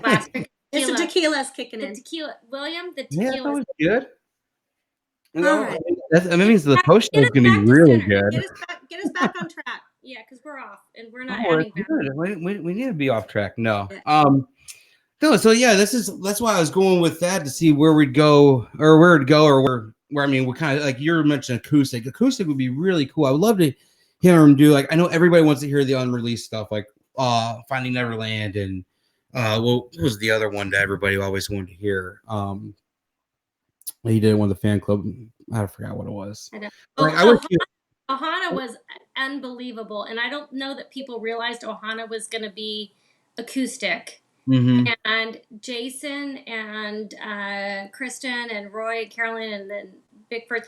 last tequila, it's the tequila's kicking in. Tequila, William, the tequila. Yeah, that was good. All right. That means the post show is going to be really good. Get us back on track. Yeah, because we're off and we're not having that. We need to be off track. No. No, so yeah, that's why I was going with that to see where we'd go or where it'd go or where where I mean, we kind of like you're mentioning acoustic. Acoustic would be really cool. I would love to hear him do like I know everybody wants to hear the unreleased stuff like Finding Neverland and what was the other one that everybody always wanted to hear? He did one of the fan club. I forgot what it was. I know. Like, I would Ohana was unbelievable, and I don't know that people realized Ohana was going to be acoustic. Mm-hmm. And Jason and Kristen and Roy and Carolyn and then Bigford,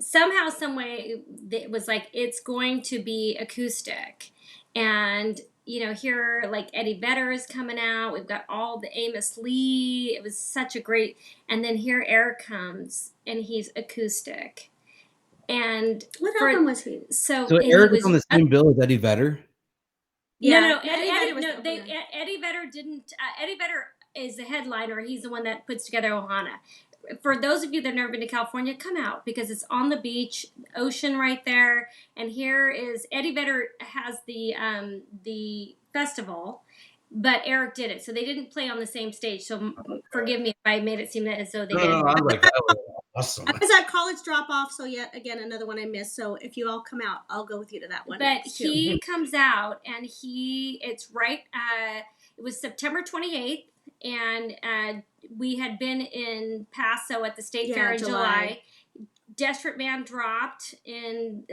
somehow, some way, it was like it's going to be acoustic. And here like Eddie Vedder is coming out. We've got all the Amos Lee. It was such a great. And then here Eric comes, and he's acoustic. And what album was he? So Eric was on the same bill as Eddie Vedder. Yeah, no, Eddie Vedder didn't. Eddie Vedder is the headliner. He's the one that puts together Ohana. For those of you that have never been to California, come out because it's on the beach, ocean right there. And here is Eddie Vedder has the festival, but Eric did it, so they didn't play on the same stage. So forgive me if I made it seem as though they did. No, I was like, that was awesome. I was at college drop off, so yet again another one I missed. So if you all come out, I'll go with you to that one. But he comes out, and it's right. It was September 28th, and we had been in Paso at the State Fair in July. Desperate Man dropped in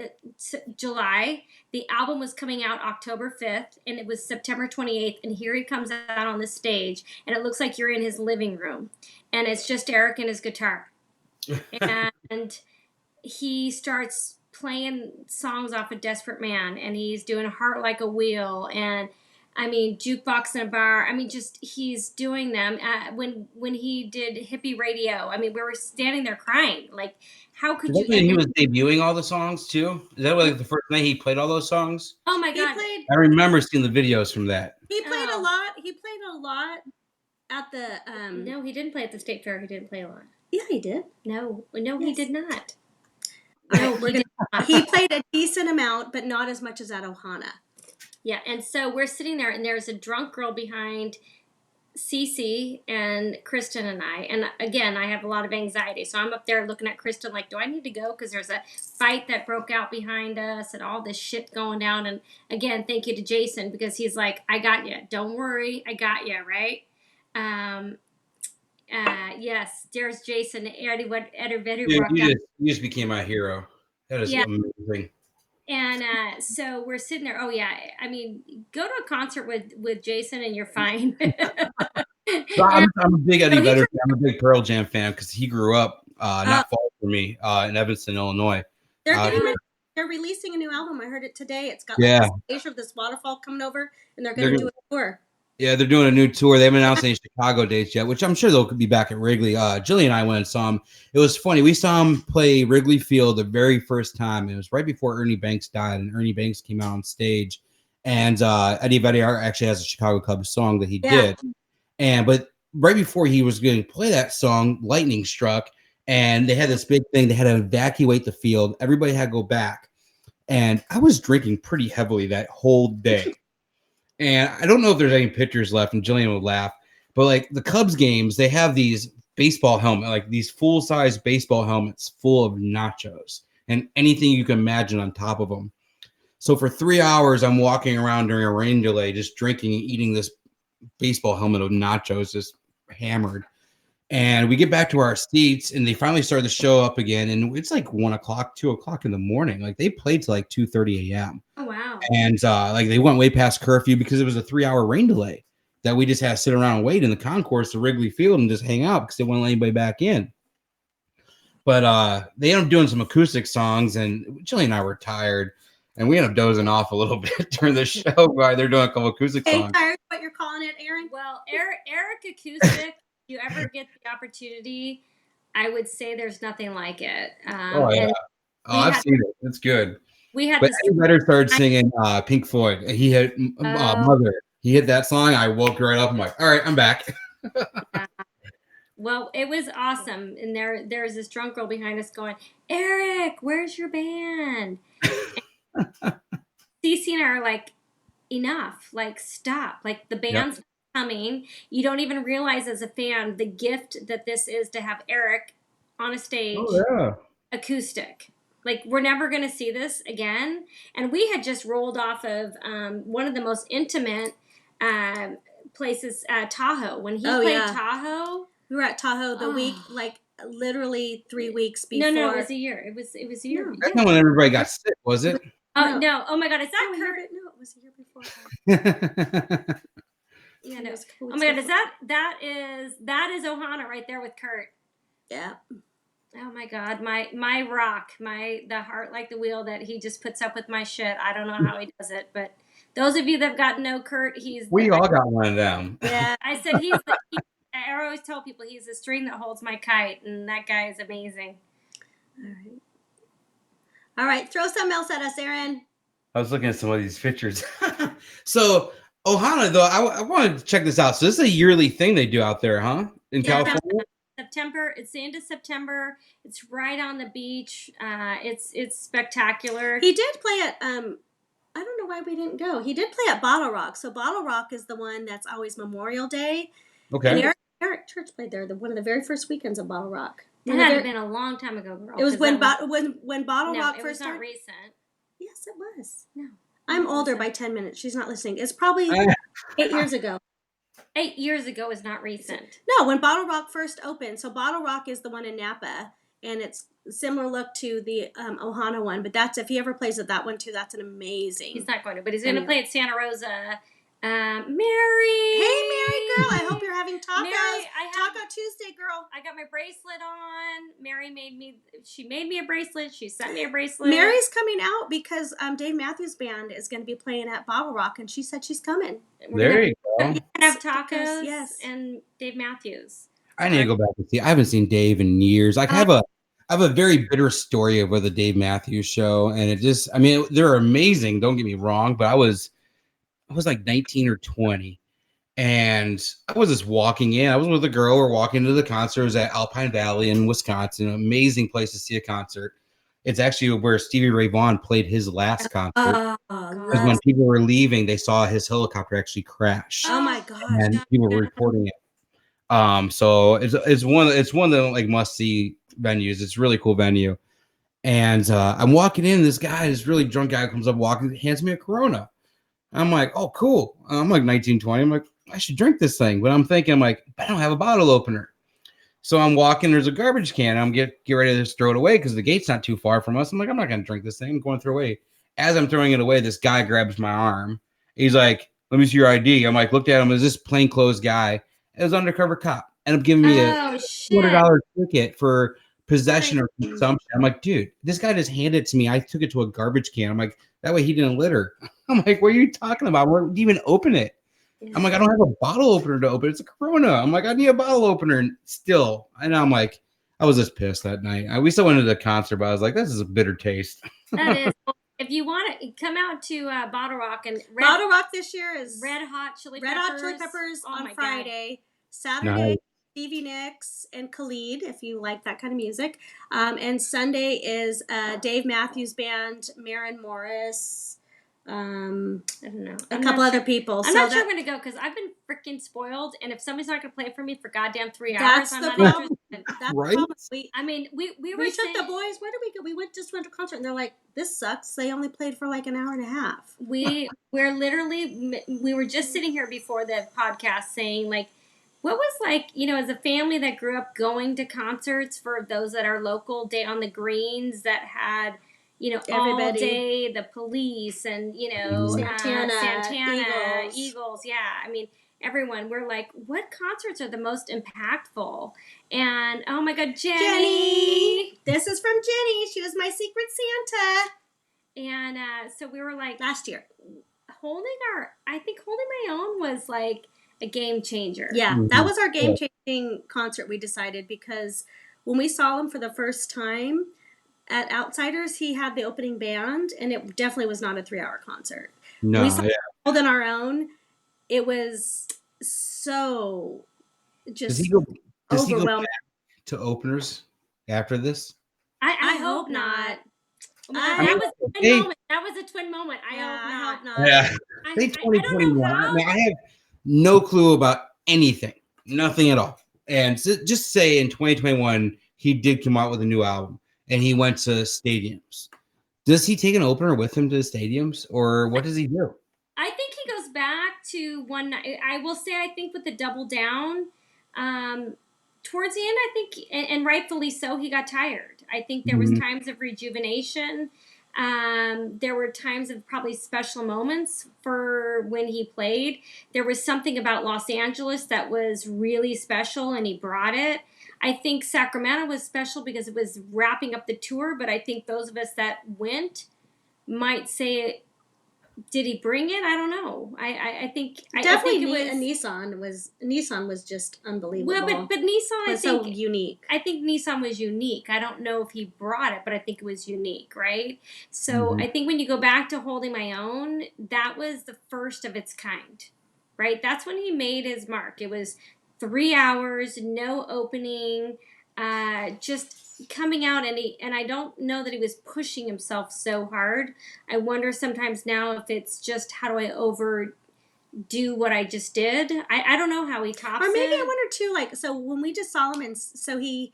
July. The album was coming out October 5th, and it was September 28th, and here he comes out on the stage, and it looks like you're in his living room, and it's just Eric and his guitar. And he starts playing songs off of Desperate Man, and he's doing Heart Like a Wheel, and I mean, Jukebox in a Bar. I mean, just he's doing them. When he did Hippie Radio, I mean, we were standing there crying. Like, how could you? He was debuting all the songs too. Is that like the first night he played all those songs? Oh my God! I remember seeing the videos from that. He played a lot. He played a lot at the. No, he didn't play at the State Fair. He didn't play a lot. Yeah, he did. No, yes. He did not. No, he played a decent amount, but not as much as at Ohana. Yeah, and so we're sitting there, and there's a drunk girl behind Cece and Kristen and I. And again, I have a lot of anxiety, so I'm up there looking at Kristen like, do I need to go? Because there's a fight that broke out behind us and all this shit going down. And again, thank you to Jason, because he's like, I got you. Don't worry. I got you, right? Yes, there's Jason. Eddie Vedder. You just became my hero. That is amazing. And so we're sitting there. Oh yeah, I mean, go to a concert with Jason and you're fine. So I'm a big Eddie Vedder fan. I'm a big Pearl Jam fan because he grew up not far from me in Evanston, Illinois. They're releasing a new album. I heard it today. It's got stage of this waterfall coming over, and they're going to do a tour. Yeah, they're doing a new tour. They haven't announced any Chicago dates yet, which I'm sure they'll be back at Wrigley. Jillian and I went and saw him. It was funny. We saw him play Wrigley Field the very first time. It was right before Ernie Banks died, and Ernie Banks came out on stage. And Eddie Vedder actually has a Chicago Cubs song that he did. But right before he was going to play that song, lightning struck, and they had this big thing. They had to evacuate the field. Everybody had to go back. And I was drinking pretty heavily that whole day. And I don't know if there's any pictures left, and Jillian would laugh, but like the Cubs games, they have these baseball helmets, like these full-size baseball helmets full of nachos and anything you can imagine on top of them. So for 3 hours, I'm walking around during a rain delay, just drinking and eating this baseball helmet of nachos, just hammered. And we get back to our seats, and they finally start the show up again. And it's like 1 o'clock, 2 o'clock in the morning. Like they played till like 2:30 a.m. Oh, wow. And like they went way past curfew because it was a 3-hour rain delay that we just had to sit around and wait in the concourse to Wrigley Field and just hang out because they wouldn't let anybody back in. But they ended up doing some acoustic songs, and Jillian and I were tired. And we ended up dozing off a little bit during the show while they're doing a couple acoustic songs. Tired, what you're calling it, Aaron? Well, Eric acoustic. You ever get the opportunity, I would say there's nothing like it. I've seen it. It's good. But Eddie Vedder started singing Pink Floyd. He had Mother. He hit that song. I woke right up. I'm like, all right, I'm back. Well, it was awesome. And there's this drunk girl behind us going, Eric, where's your band? Cece and I are like, enough. Like, stop. Like, the band's coming. You don't even realize as a fan the gift that this is to have Eric on a stage, acoustic. Like, we're never going to see this again. And we had just rolled off of one of the most intimate places, Tahoe. When he played Tahoe. We were at Tahoe the week, like, literally 3 weeks before. No, it was a year. It was a year. That's not when everybody got sick, was it? Oh, no. Oh, my God. Is that Kurt? No, it was a year before. Yeah, no. Oh, my God. That is Ohana right there with Kurt. Yeah. Oh my God, my rock, the heart like the wheel that he just puts up with my shit. I don't know how he does it, but those of you that've got to know Kurt, we all got one of them. Yeah, I said I always tell people he's the string that holds my kite, and that guy is amazing. All right, throw something else at us, Aaron. I was looking at some of these pictures. So Ohana, though, I wanted to check this out. So this is a yearly thing they do out there, huh? In California. September. It's the end of September. It's right on the beach. It's spectacular. He did play at I don't know why we didn't go. He did play at Bottle Rock. So Bottle Rock is the one that's always Memorial Day. Okay. And Eric Church played there one of the very first weekends of Bottle Rock. It had been a long time ago, girl. It was when Bottle Rock first started. It was not recent. Yes, it was. No. I'm older by 10 minutes. She's not listening. It's probably 8 years ago. 8 years ago is not recent. No, when Bottle Rock first opened. So Bottle Rock is the one in Napa, and it's similar look to the Ohana one. But that's if he ever plays at that one too. That's an amazing. He's not going to, but he's going to play at Santa Rosa. Mary. Hey, Mary girl. I hope you're having tacos. Mary, Taco Tuesday, girl. I got my bracelet on. Mary made me a bracelet. She sent me a bracelet. Mary's coming out because Dave Matthews Band is going to be playing at Bottle Rock, and she said she's coming. There you go. We're gonna have tacos. Yes. And Dave Matthews. I need to go back and see. I haven't seen Dave in years. I have a very bitter story over the Dave Matthews show, and it just, I mean, they're amazing. Don't get me wrong, but I was like 19 or 20, and I was just walking in. I was with a girl. We're walking to the concert. It was at Alpine Valley in Wisconsin. An amazing place to see a concert. It's actually where Stevie Ray Vaughan played his last concert. Because when people were leaving, they saw his helicopter actually crash. Oh my God! And people were reporting it. So it's one of the like must see venues. It's a really cool venue. And I'm walking in. This guy, this really drunk guy, comes up walking, hands me a Corona. I'm like, oh, cool. I'm like 19, 20. I'm like, I should drink this thing. But I'm thinking, I'm like, I don't have a bottle opener. So I'm walking. There's a garbage can. I'm get ready to just throw it away because the gate's not too far from us. I'm like, I'm not going to drink this thing. I'm going to throw it away. As I'm throwing it away, this guy grabs my arm. He's like, let me see your ID. I'm like, looked at him. It was this plainclothes guy. It was an undercover cop. Ended up giving me a $200 ticket for possession or consumption. I'm like, dude, this guy just handed it to me. I took it to a garbage can. I'm like, that way he didn't litter. I'm like, what are you talking about? Where do you even open it? I'm like, I don't have a bottle opener to open. It's a Corona. I'm like, I need a bottle opener. And still, and I'm like, I was just pissed that night. We still went to the concert, but I was like, this is a bitter taste. That is. If you want to come out to Bottle Rock Bottle Rock this year is Red Hot Chili Peppers on Friday. God. Saturday, Nice. Stevie Nicks and Khalid, if you like that kind of music. And Sunday is Dave Matthews Band, Maren Morris. I don't know. A couple other people. I'm not sure I'm going to go because I've been freaking spoiled. And if somebody's not going to play for me for goddamn 3 hours, that's I'm the not problem. interested. That's Right? the problem. We took the boys. Where did we go? We just went to a concert, and they're like, "This sucks." They only played for like an hour and a half. We were just sitting here before the podcast saying like, what was like, as a family that grew up going to concerts for those that are local, Day on the Greens that had. Everybody. All Day, the Police, and Santana, Eagles. Yeah, I mean, everyone. We're like, what concerts are the most impactful? And oh my God, Jenny! This is from Jenny. She was my secret Santa. And so we were like, last year, holding my own was like a game changer. Yeah, that was our game changing concert. We decided because when we saw him for the first time. At Outsiders, he had the opening band, and it definitely was not a 3-hour concert. No, we saw Hold on Our Own. It was so just does he go overwhelming. back to openers after this? I hope not. That was a twin moment. I hope not. Yeah. I think 2021. I have no clue about anything. Nothing at all. And just say in 2021, he did come out with a new album, and he went to stadiums. Does he take an opener with him to the stadiums, or what does he do? I think he goes back to one night. I will say, I think with the Double Down, towards the end, I think, and rightfully so, he got tired. I think there was times of rejuvenation. There were times of probably special moments for when he played. There was something about Los Angeles that was really special, and he brought it. I think Sacramento was special because it was wrapping up the tour, but I think those of us that went might say, did he bring it? I don't know. I think definitely I think Nissan was just unbelievable. Well, but Nissan was so unique. I think Nissan was unique. I don't know if he brought it, but I think it was unique, right? So I think when you go back to Holding My Own, that was the first of its kind, right? That's when he made his mark. It was 3 hours, no opening, just coming out, and I don't know that he was pushing himself so hard. I wonder sometimes now if it's just, how do I overdo what I just did? I don't know how he tops it. Or maybe I wonder too, like, so when we did Solomon's, so he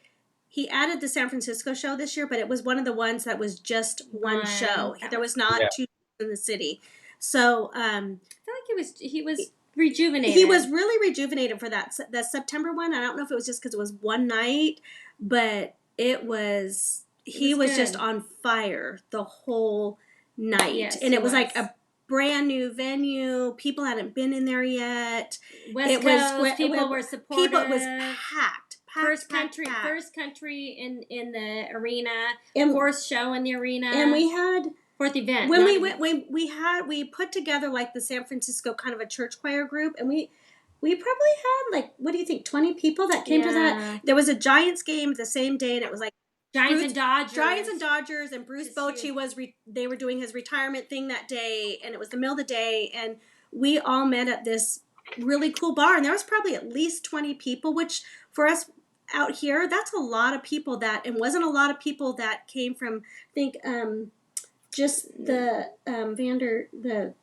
added the San Francisco show this year, but it was one of the ones that was just one show. There was not two in the city. So I feel like he was rejuvenated. He was really rejuvenated for that September one. I don't know if it was just because it was one night, but he was just on fire the whole night. Yes, and it was like a brand new venue. People hadn't been in there yet. West Coast people were supportive. It was packed. First country in the arena. Fourth show in the arena. And we had fourth event. When we went, we put together like the San Francisco kind of a church choir group, and we probably had, like, what do you think, 20 people that came to that? There was a Giants game the same day, and it was like Giants and Dodgers, and Bruce Bochy they were doing his retirement thing that day, and it was the middle of the day, and we all met at this really cool bar, and there was probably at least 20 people, which for us out here, that's a lot of people and wasn't a lot of people that came from, I think, just the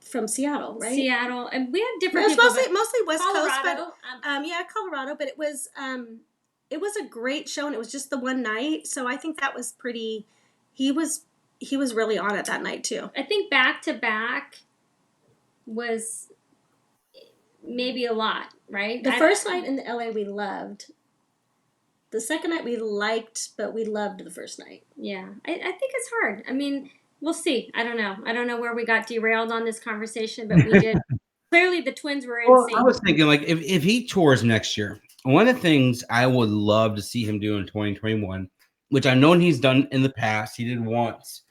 from Seattle, right? Seattle, and we had different. It was mostly West Colorado, Coast, but Colorado. But it was a great show, and it was just the one night. So I think that was pretty. He was really on it that night too. I think back to back was maybe a lot, right? The first night in the LA we loved. The second night we liked, but we loved the first night. Yeah, I think it's hard. I mean, we'll see. I don't know where we got derailed on this conversation, but we did. Clearly, the Twins were insane. Well, I was thinking, like, if he tours next year, one of the things I would love to see him do in 2021, which I've known he's done in the past, he did once.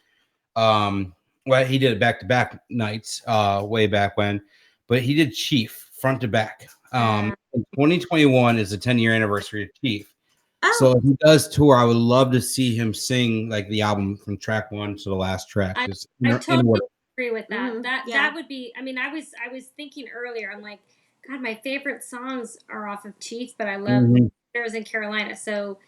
He did it back-to-back nights way back when, but he did Chief front to back. 2021 is the 10-year anniversary of Chief. Oh. So if he does tour, I would love to see him sing like the album from track 1 to the last track. I totally agree with that. That would be. I mean, I was thinking earlier. I'm like, God, my favorite songs are off of Chief, but I love Bears in Carolina. So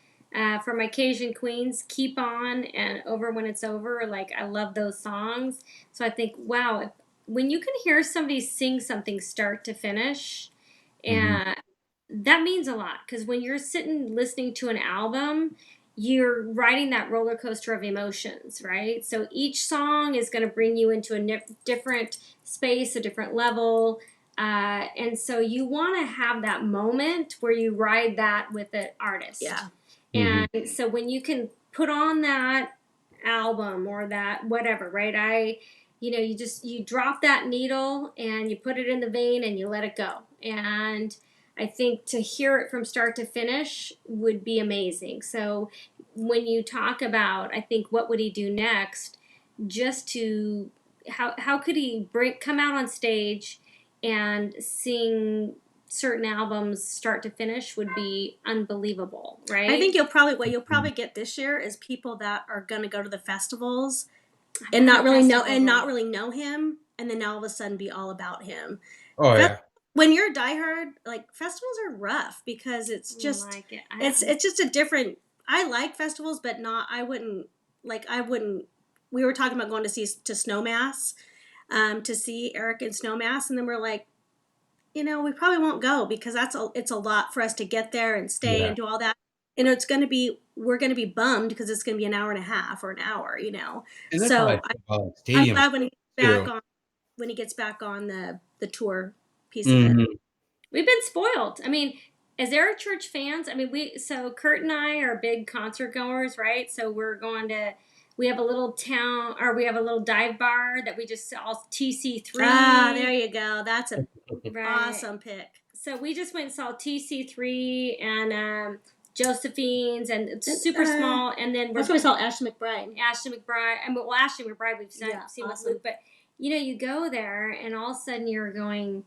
for my Cajun Queens, Keep On and Over When It's Over. Like, I love those songs. So I think, wow, when you can hear somebody sing something start to finish, and that means a lot, because when you're sitting listening to an album, you're riding that roller coaster of emotions, right? So each song is going to bring you into a different space, a different level. And so you want to have that moment where you ride that with the artist. Yeah. And so when you can put on that album or that whatever, right? You drop that needle and you put it in the vein and you let it go. And I think to hear it from start to finish would be amazing. So when you talk about, I think, what would he do next, just to, how could he come out on stage and sing certain albums start to finish would be unbelievable, right? I think what you'll probably get this year is people that are going to go to the festivals and not really know him, and then all of a sudden be all about him. Oh, yeah. When you're a diehard, like, festivals are rough because it's just it's just a different. I like festivals, but I wouldn't. We were talking about going to Snowmass, to see Eric in Snowmass, and then we're like, we probably won't go because it's a lot for us to get there and stay and do all that. and we're going to be bummed because it's going to be an hour and a half or an hour, you know. And that's So how I feel about the I'm stadium. glad when he gets back on the tour piece of it. We've been spoiled. I mean, as Eric Church fans, I mean, Kurt and I are big concert goers, right? So we have a little we have a little dive bar that we just saw, TC3. Ah, there you go. That's a awesome pick. So we just went and saw TC3 and Josephine's, and it's super small. And then that's what we saw Ashley McBride. Ashley McBride we've seen awesome. with Luke, but you know, you go there and all of a sudden you're going,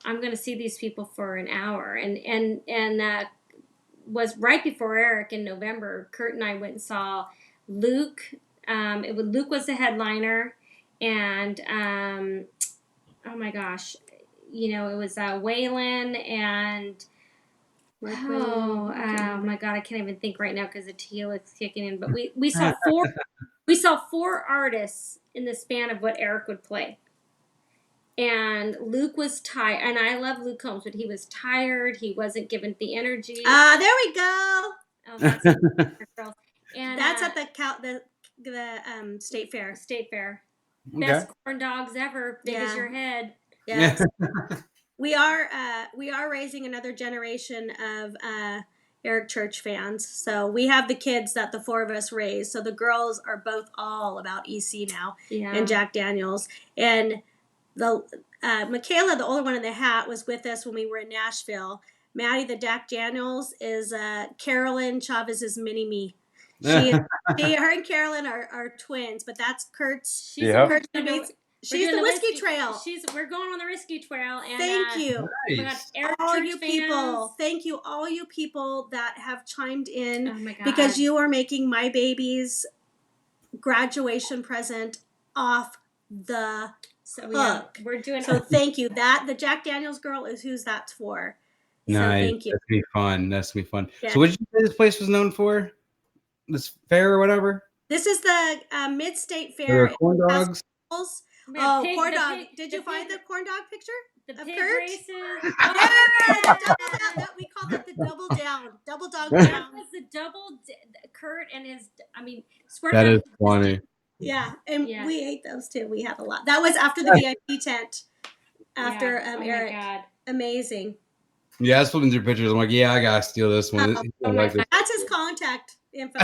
I'm going to see these people for an hour, and was right before Eric in November. Kurt and I went and saw Luke. Luke was the headliner, and oh my gosh, you know, it was Waylon and oh my god, I can't even think right now because the tequila is kicking in. But we saw four artists in the span of what Eric would play. And Luke was tired, and I love Luke Combs, but he was tired. He wasn't given the energy. There we go. Oh, that's and that's at the State Fair. State Fair. Okay. Best corn dogs ever. Big as your head. Yes. we are raising another generation of Eric Church fans. So we have the kids that the four of us raised. So the girls are both all about EC now and Jack Daniels. And the Michaela, the older one in the hat, was with us when we were in Nashville. Maddie, the Jack Daniels, is Carolyn Chavez's mini-me. Her and Carolyn are twins, but that's Kurt's. She's the Whiskey Trail. We're going on the Whiskey Trail. And, thank you. Nice. All you people. Thank you, all you people that have chimed in. Oh my God. Because you are making my baby's graduation present off the hook. We're doing so thank you. The Jack Daniels girl is who's that's for. Nice. So thank you. That's gonna be fun. That's gonna be fun. Yeah. So what did you say this place was known for? This fair or whatever? This is the Mid-State Fair. Corn dogs. Corn dog. Did you find the corn dog picture? The of pig Kurt? races. We call that the double down. Double dog That down. was the Kurt and his, That is funny. Yeah, and we ate those too. We had a lot. That was after the VIP tent. After Eric. My God. Amazing. Yeah, I was flipping through pictures. I'm like, yeah, I gotta steal this one. That's his contact info.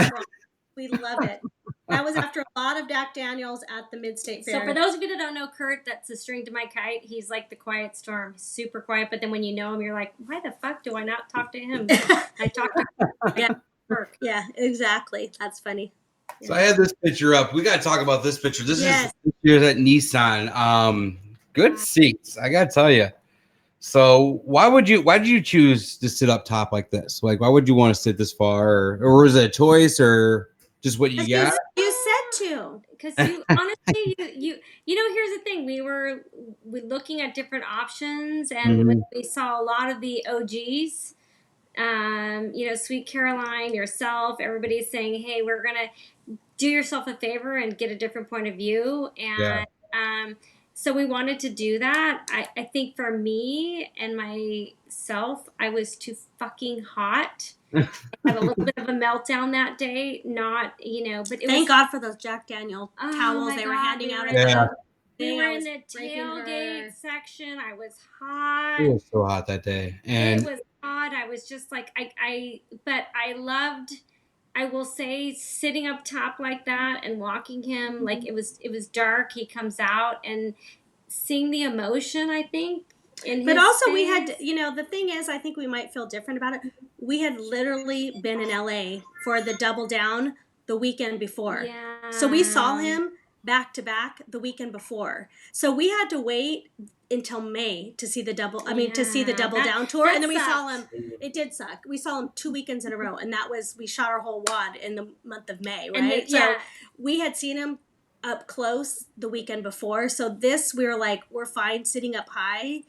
We love it. That was after a lot of Jack Daniels at the Mid-State Fair. So for those of you that don't know Kurt, that's the string to my kite. He's like the quiet storm. He's super quiet, but then when you know him, you're like, why the fuck do I not talk to him? I talk to Kurt. Yeah, exactly. That's funny. So I had this picture up. We got to talk about this picture. This is this year's at Nissan. Good seats, I got to tell you. So why did you choose to sit up top like this? Like, why would you want to sit this far? Or was it a choice or just what you got? You said to. Because you honestly, you know, here's the thing. We're looking at different options, and when we saw a lot of the OGs, you know, Sweet Caroline, yourself, everybody's saying, hey, we're going to do yourself a favor and get a different point of view. And so we wanted to do that. I think for me and myself, I was too fucking hot. I had a little bit of a meltdown that day. Not, you know, but thank God for those Jack Daniel towels they were handing out. We were in the tailgate section. I was hot. It was so hot that day. And it was hot. I was just like, but I loved, I will say, sitting up top like that and walking him. Like it was dark. He comes out and seeing the emotion, I think. But also face. We had, you know, the thing is, I think we might feel different about it. We had literally been in LA for the Double Down the weekend before. Yeah. So we saw him back to back the weekend before. So we had to wait until May to see the Double Down tour. And then we saw him. It did suck. We saw him 2 weekends in a row. And we shot our whole wad in the month of May, right? So we had seen him up close the weekend before. So this, we were like, we're fine sitting up high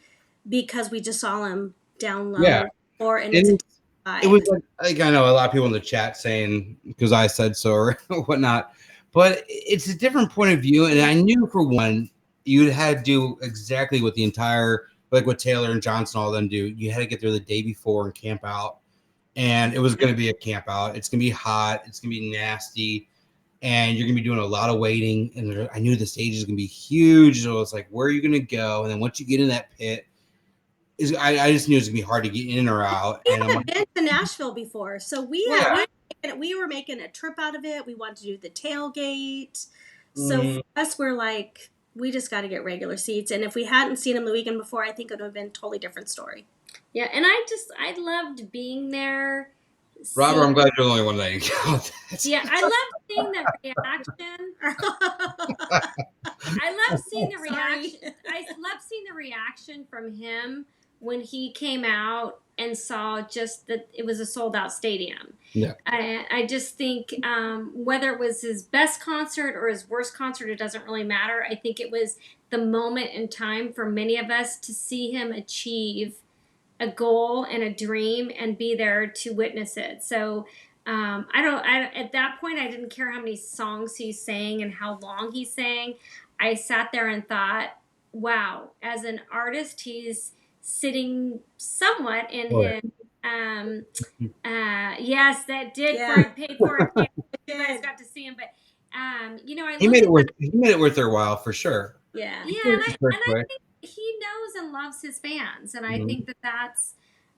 because we just saw him down low. Yeah. It was like I know a lot of people in the chat saying because I said so or whatnot, but it's a different point of view. And I knew for one, you had to do exactly what the entire, like what Taylor and Johnson all them do. You had to get there the day before and camp out and it was going to be a camp out. It's going to be hot. It's going to be nasty. And you're going to be doing a lot of waiting. And I knew the stage is going to be huge. So it's like, where are you going to go? And then once you get in that pit, I just knew it was going to be hard to get in or out. We And hadn't been to Nashville before, so we were making a trip out of it. We wanted to do the tailgate. So for us, we're like, we just got to get regular seats. And if we hadn't seen them the weekend before, I think it would have been a totally different story. Yeah, and I loved being there. Robert, I'm glad you're the only one that encountered that. Yeah, I loved seeing the reaction. I love seeing the reaction. I love seeing the reaction from him when he came out and saw just that it was a sold out stadium. Yeah. I just think whether it was his best concert or his worst concert, it doesn't really matter. I think it was the moment in time for many of us to see him achieve a goal and a dream and be there to witness it. So at that point, I didn't care how many songs he sang and how long he sang. I sat there and thought, wow, as an artist, he's sitting somewhat in his, yes, that did pay for it. You guys got to see him, but he made it worth their while for sure. Yeah, and I think he knows and loves his fans, and I think that's.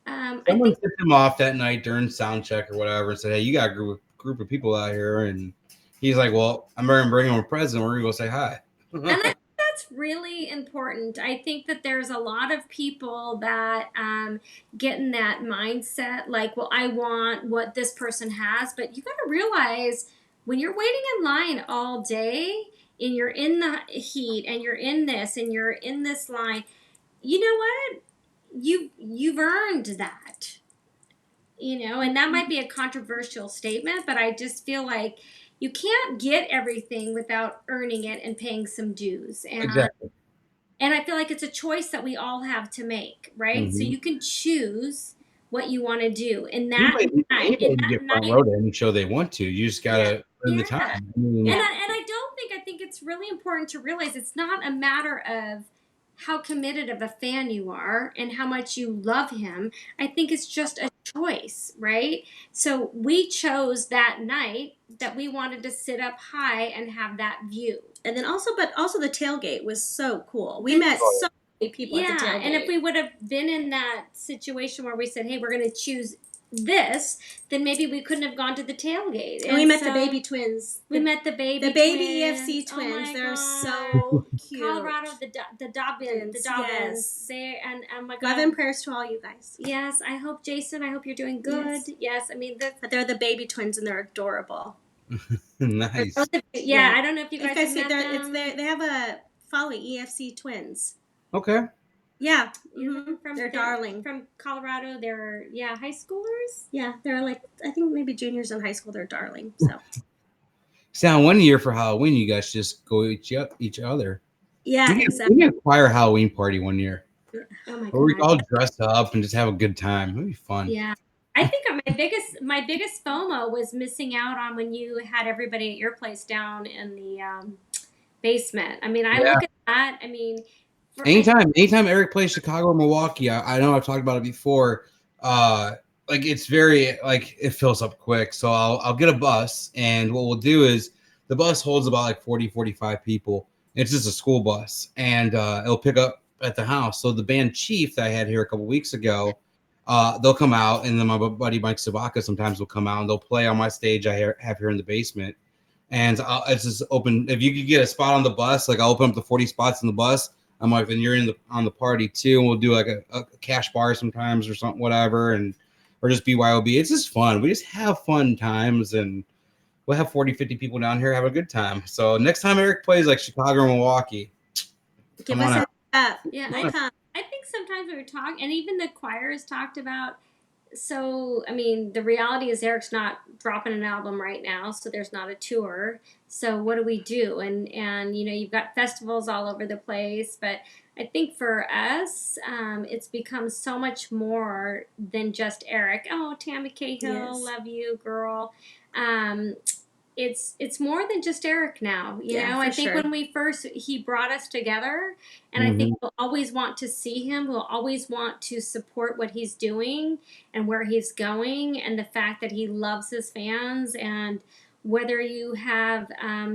Someone tipped him off that night during sound check or whatever and said, "Hey, you got a group of people out here," and he's like, "Well, I'm going to bring him a present. We're going to go say hi." And I think that's really important. I think that there's a lot of people that get in that mindset, like, well, I want what this person has, but you got to realize when you're waiting in line all day and you're in the heat and you're in this and you're in this line, you know what? You've earned that, and that might be a controversial statement, but I just feel like you can't get everything without earning it and paying some dues. And, exactly. And I feel like it's a choice that we all have to make, right? So you can choose what you want to do. And that night, get front row to any show they want to. You just gotta earn the time. And I think it's really important to realize it's not a matter of how committed of a fan you are and how much you love him. I think it's just a choice, right? So we chose that night that we wanted to sit up high and have that view. And then also the tailgate was so cool. We met so many people at the tailgate. And if we would have been in that situation where we said, hey, we're going to choose this, then maybe we couldn't have gone to the tailgate. And we met the baby twins. We met the baby EFC twins. Oh, they're so cute. Colorado, the Dobbins. Yes. They and oh my God. Love and prayers to all you guys. Yes, I hope you're doing good. Yes, I mean they're the baby twins and they're adorable. Nice. I don't know if you guys have met them. They have a following EFC twins. Okay. Yeah, they're darling. From Colorado, they're high schoolers. Yeah, they're like I think maybe juniors in high school. They're darling. So, one year for Halloween, you guys just go each other. Yeah, exactly. We need a choir Halloween party one year. Oh my God! Where we all dress up and just have a good time. It'd be fun. Yeah, I think my biggest FOMO was missing out on when you had everybody at your place down in the basement. I mean, I look at that. I mean. Anytime Eric plays Chicago or Milwaukee, I know I've talked about it before. It's very it fills up quick. So I'll get a bus, and what we'll do is the bus holds about 40, 45 people. It's just a school bus, and it'll pick up at the house. So the band Chief that I had here a couple weeks ago, they'll come out, and then my buddy Mike Sabaka sometimes will come out and they'll play on my stage I have here in the basement. And it's just open. If you could get a spot on the bus, I'll open up the 40 spots in the bus. I'm like, then you're on the party too, and we'll do a cash bar sometimes or something, whatever, or just BYOB. It's just fun. We just have fun times, and we'll have 40, 50 people down here have a good time. So next time Eric plays Chicago or Milwaukee, give us I think sometimes we were talking, and even the choir has talked about. So, I mean, the reality is Eric's not dropping an album right now, so there's not a tour. So what do we do? And you've got festivals all over the place, but I think for us, it's become so much more than just Eric. Oh, Tammy Cahill, love you, girl. it's more than just Eric now. You know, I think when he brought us together, and I think we'll always want to see him. We'll always want to support what he's doing and where he's going, and the fact that he loves his fans. And whether you have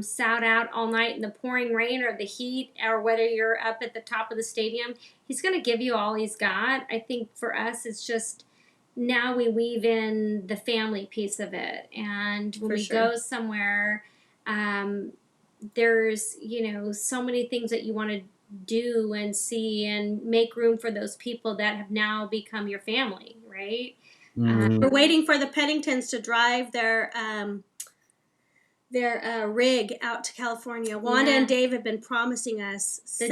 sat out all night in the pouring rain or the heat, or whether you're up at the top of the stadium, he's going to give you all he's got. I think for us, it's just, now we weave in the family piece of it. And when we go somewhere, there's, so many things that you want to do and see and make room for those people that have now become your family, right? We're waiting for the Penningtons to drive their rig out to California. Wanda and Dave have been promising us. The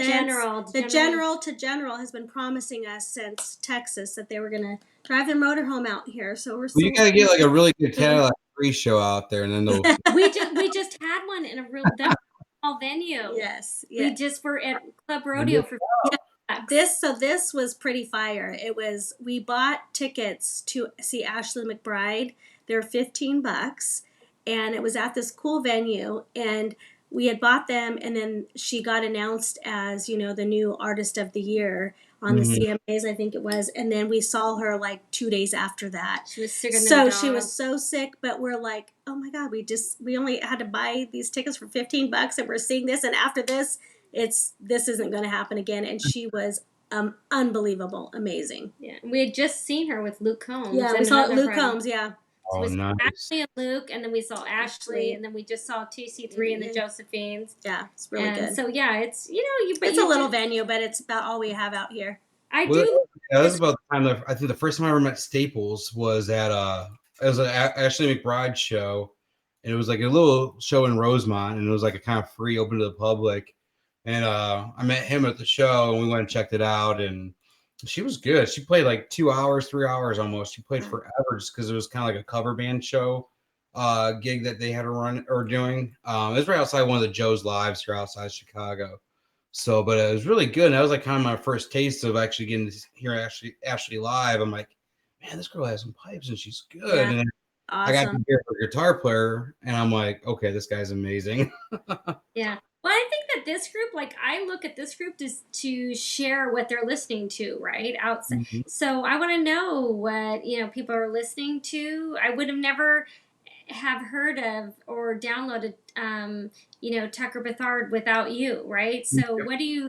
general has been promising us since Texas that they were going to drive their motorhome out here. So we're. Well, you gotta get like a really good Cadillac pre-show out there, and then they'll. we just had one in a real small venue. Yes. We just were at Club Rodeo for. This was pretty fire. We bought tickets to see Ashley McBryde. They were $15. And it was at this cool venue, and we had bought them, and then she got announced as, the new artist of the year on the CMAs, I think it was. And then we saw her like 2 days after that. She was sick. She was so sick, but we're like, oh my God, we only had to buy these tickets for $15, and we're seeing this. And after this, this isn't going to happen again. And she was unbelievable, amazing. Yeah. We had just seen her with Luke Combs. Yeah, we saw Luke Combs. Yeah. So we saw Ashley and Luke, and then we saw Ashley, and then we just saw TC3 and the Josephines. Yeah, it's really good. So it's it's a little venue, but it's about all we have out here. That was about the time I think the first time I ever met Staples was at it was an Ashley McBryde show, and it was like a little show in Rosemont, and it was like a kind of free, open to the public. And I met him at the show, and we went and checked it out, and she was good. She played like 2 hours, 3 hours almost. She played forever just because it was kind of like a cover band show gig that they had to run or doing. It was right outside one of the Joe's Lives here outside Chicago. So, but it was really good. And that was like kind of my first taste of actually getting to hear Ashley live. I'm like, man, this girl has some pipes and she's good. Yeah. And then I got to hear her guitar player, and I'm like, okay, this guy's amazing. Yeah. Well, I think that this group, I look at this group to share what they're listening to, right? Outside. Mm-hmm. So I want to know what, people are listening to. I would have never have heard of or downloaded, Tucker Bethard without you, right? So what do you,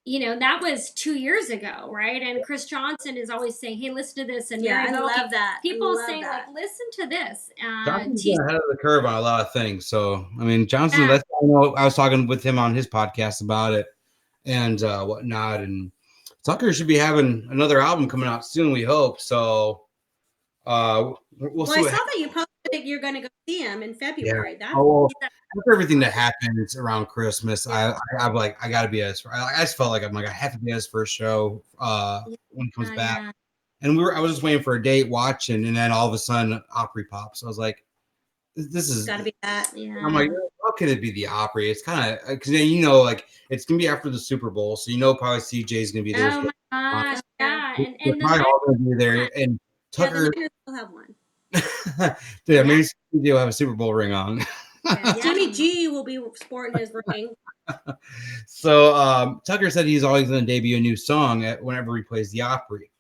that was 2 years ago, right? And Chris Johnson is always saying, hey, listen to this. And I love that. People saying, listen to this. Johnson's ahead of the curve on a lot of things. So, I mean, Johnson, that's I was talking with him on his podcast about it and whatnot. And Tucker should be having another album coming out soon, we hope. So, we'll see. I saw that you posted that you're going to go see him in February. Yeah. After everything that happens around Christmas, I'm like, I got to be at his. I just felt like I have to be at his first show when he comes back. Yeah. And I was just waiting for a date, watching, and then all of a sudden, Opry pops. I was like, this is got to be that. Yeah. I'm like, how can it be the Opry? It's kind of because it's gonna be after the Super Bowl, so probably CJ's gonna be there. Oh my gosh, yeah, and probably all gonna be there, and Tucker will have one. Yeah, maybe CJ will have a Super Bowl ring on. Yeah. Jimmy G will be sporting his ring. So Tucker said he's always going to debut a new song whenever he plays the Opry,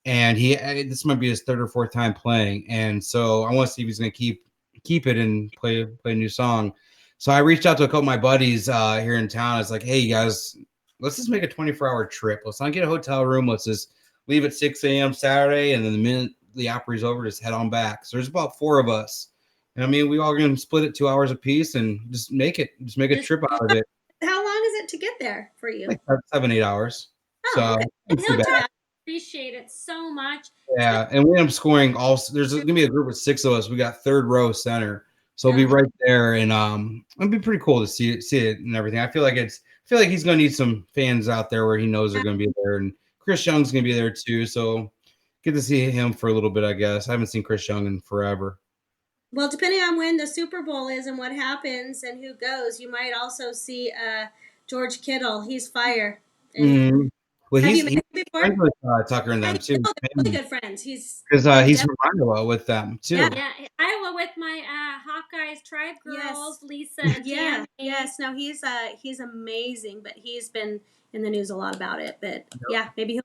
and this might be his third or fourth time playing, and so I want to see if he's going to keep it and play a new song. So I reached out to a couple of my buddies here in town. I was like, hey, you guys, let's just make a 24-hour trip. Let's not get a hotel room. Let's just leave at 6 a.m. Saturday, and then the minute the Opry's over, just head on back. So there's about 4 of us. And I mean, we all going to split it 2 hours a piece and just make a trip out of it. How long is it to get there for you? Like 7-8 hours. Oh, so okay. Appreciate it so much. Yeah, and we end up scoring there's going to be a group of 6 of us. We got third row center. So we'll be right there, and it'll be pretty cool to see it and everything. I feel like he's going to need some fans out there where he knows they're going to be there, and Chris Young's going to be there too. So get to see him for a little bit, I guess. I haven't seen Chris Young in forever. Well, depending on when the Super Bowl is and what happens and who goes, you might also see George Kittle. He's fire. Mm-hmm. Well, have you met him friends with Tucker and them And too. really good friends. He's Because he's from Iowa with them too. Yeah. Iowa with my Hawkeyes Tribe girls, Lisa and yeah, Tammy. yes. No, he's amazing, but he's been in the news a lot about it. But yeah, maybe he'll.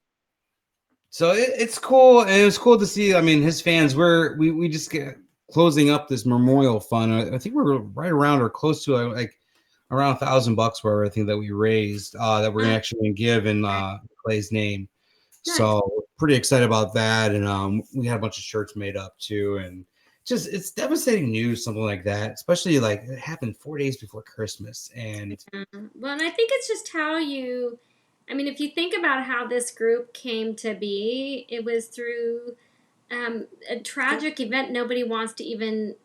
So it's cool, and it was cool to see. I mean, his fans. We just get closing up this memorial fund. I think we're right around or close to like around $1,000 where I think that we raised that we're gonna actually give in Clay's name. Nice. So pretty excited about that, and we had a bunch of shirts made up too, and just it's devastating news, something like that, especially like it happened 4 days before Christmas, and well, and I think it's just how you. I mean, if you think about how this group came to be, it was through a tragic event nobody wants to even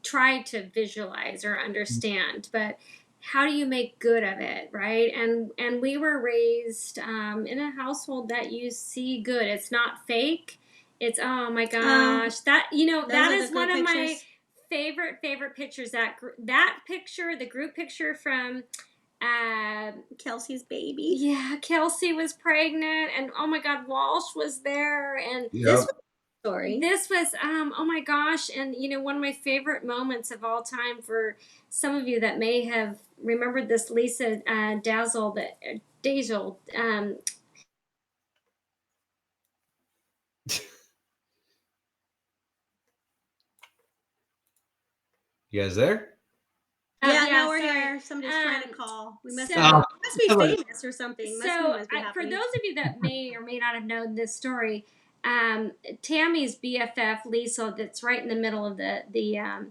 try to visualize or understand. But how do you make good of it, right? And we were raised in a household that you see good. It's not fake. It's oh my gosh, that that is one of my favorite pictures. That picture, the group picture from. Kelsey's baby. Yeah, Kelsey was pregnant, and oh my God, Walsh was there, and this was a story. This was oh my gosh, and one of my favorite moments of all time for some of you that may have remembered this, Lisa Dazzle. you guys there? Yeah, no, we're here. Somebody's trying to call. We must be famous or something. So, for those of you that may or may not have known this story, Tammy's BFF Lisa, that's right in the middle of the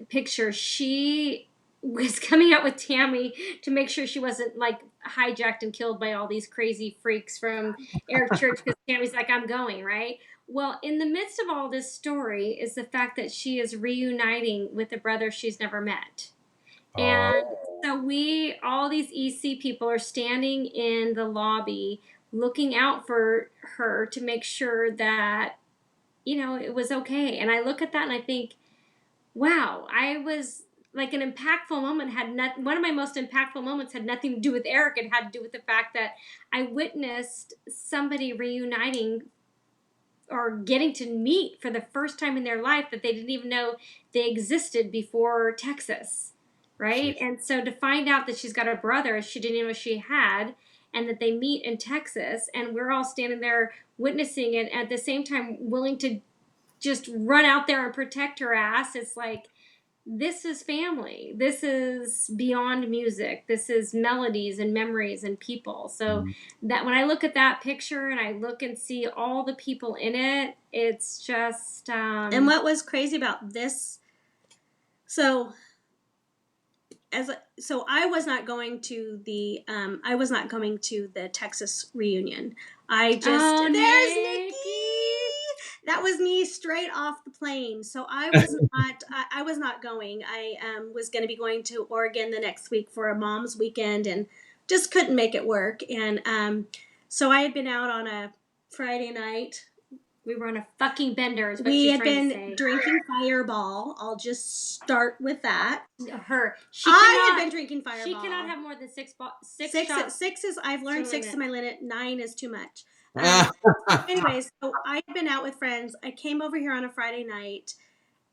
picture, she was coming out with Tammy to make sure she wasn't like hijacked and killed by all these crazy freaks from Eric Church, because Tammy's like, I'm going, right? Well, in the midst of all this story is the fact that she is reuniting with a brother she's never met. And so all these EC people are standing in the lobby looking out for her to make sure that, it was okay. And I look at that and I think, wow, I was like an impactful moment one of my most impactful moments had nothing to do with Eric. It had to do with the fact that I witnessed somebody reuniting or getting to meet for the first time in their life that they didn't even know they existed before Texas. Right? And so to find out that she's got a brother she didn't even know she had, and that they meet in Texas, and we're all standing there witnessing it, at the same time willing to just run out there and protect her ass. It's like, this is family. This is beyond music. This is melodies and memories and people. So that when I look at that picture and I look and see all the people in it, it's just... And what was crazy about this... So I was not going to the Texas reunion. There's Nikki. That was me straight off the plane. So I was not going. I was going to be going to Oregon the next week for a mom's weekend and just couldn't make it work. And so I had been out on a Friday night. We were on a fucking bender. We had been drinking Fireball. I'll just start with that. I had been drinking Fireball. She cannot have more than six shots. Six is, I've learned 6 is my limit. 9 is too much. Anyways, so I had been out with friends. I came over here on a Friday night.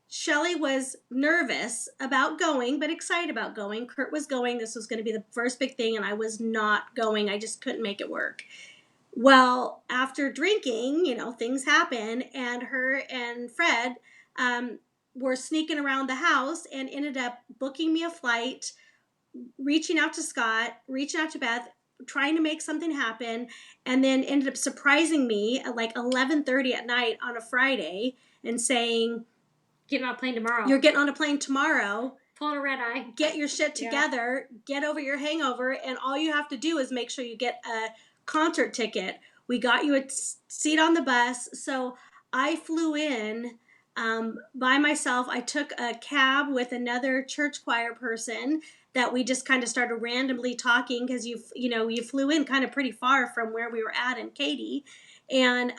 Shelly was nervous about going, but excited about going. Kurt was going. This was going to be the first big thing, and I was not going. I just couldn't make it work. Well, after drinking, things happen, and her and Fred were sneaking around the house and ended up booking me a flight, reaching out to Scott, reaching out to Beth, trying to make something happen, and then ended up surprising me at like 11:30 at night on a Friday and saying, getting on a plane tomorrow. You're getting on a plane tomorrow. Pulling a red eye. Get your shit together. Yeah. Get over your hangover, and all you have to do is make sure you get a concert ticket. We got you a seat on the bus. So I flew in by myself. I took a cab with another church choir person that we just kind of started randomly talking, because you flew in kind of pretty far from where we were at in Katy. And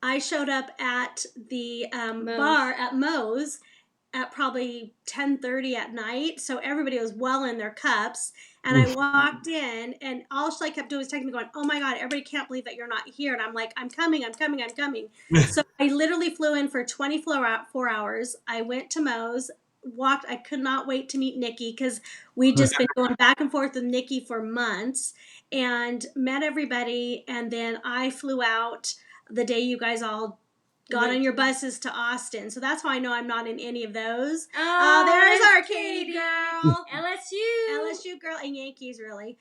I showed up at the bar at Moe's at probably 10:30 at night, so everybody was well in their cups. And I walked in, and all she kept doing was texting me, going, "Oh my God, everybody can't believe that you're not here." And I'm like, "I'm coming, I'm coming, I'm coming." So I literally flew in for 24 hours. I went to Moe's, walked. I could not wait to meet Nikki because we'd just been going back and forth with Nikki for months, and met everybody. And then I flew out the day you guys all got on your buses to Austin. So that's how I know I'm not in any of those. Oh, there's our Katie girl. LSU girl, and Yankees, really.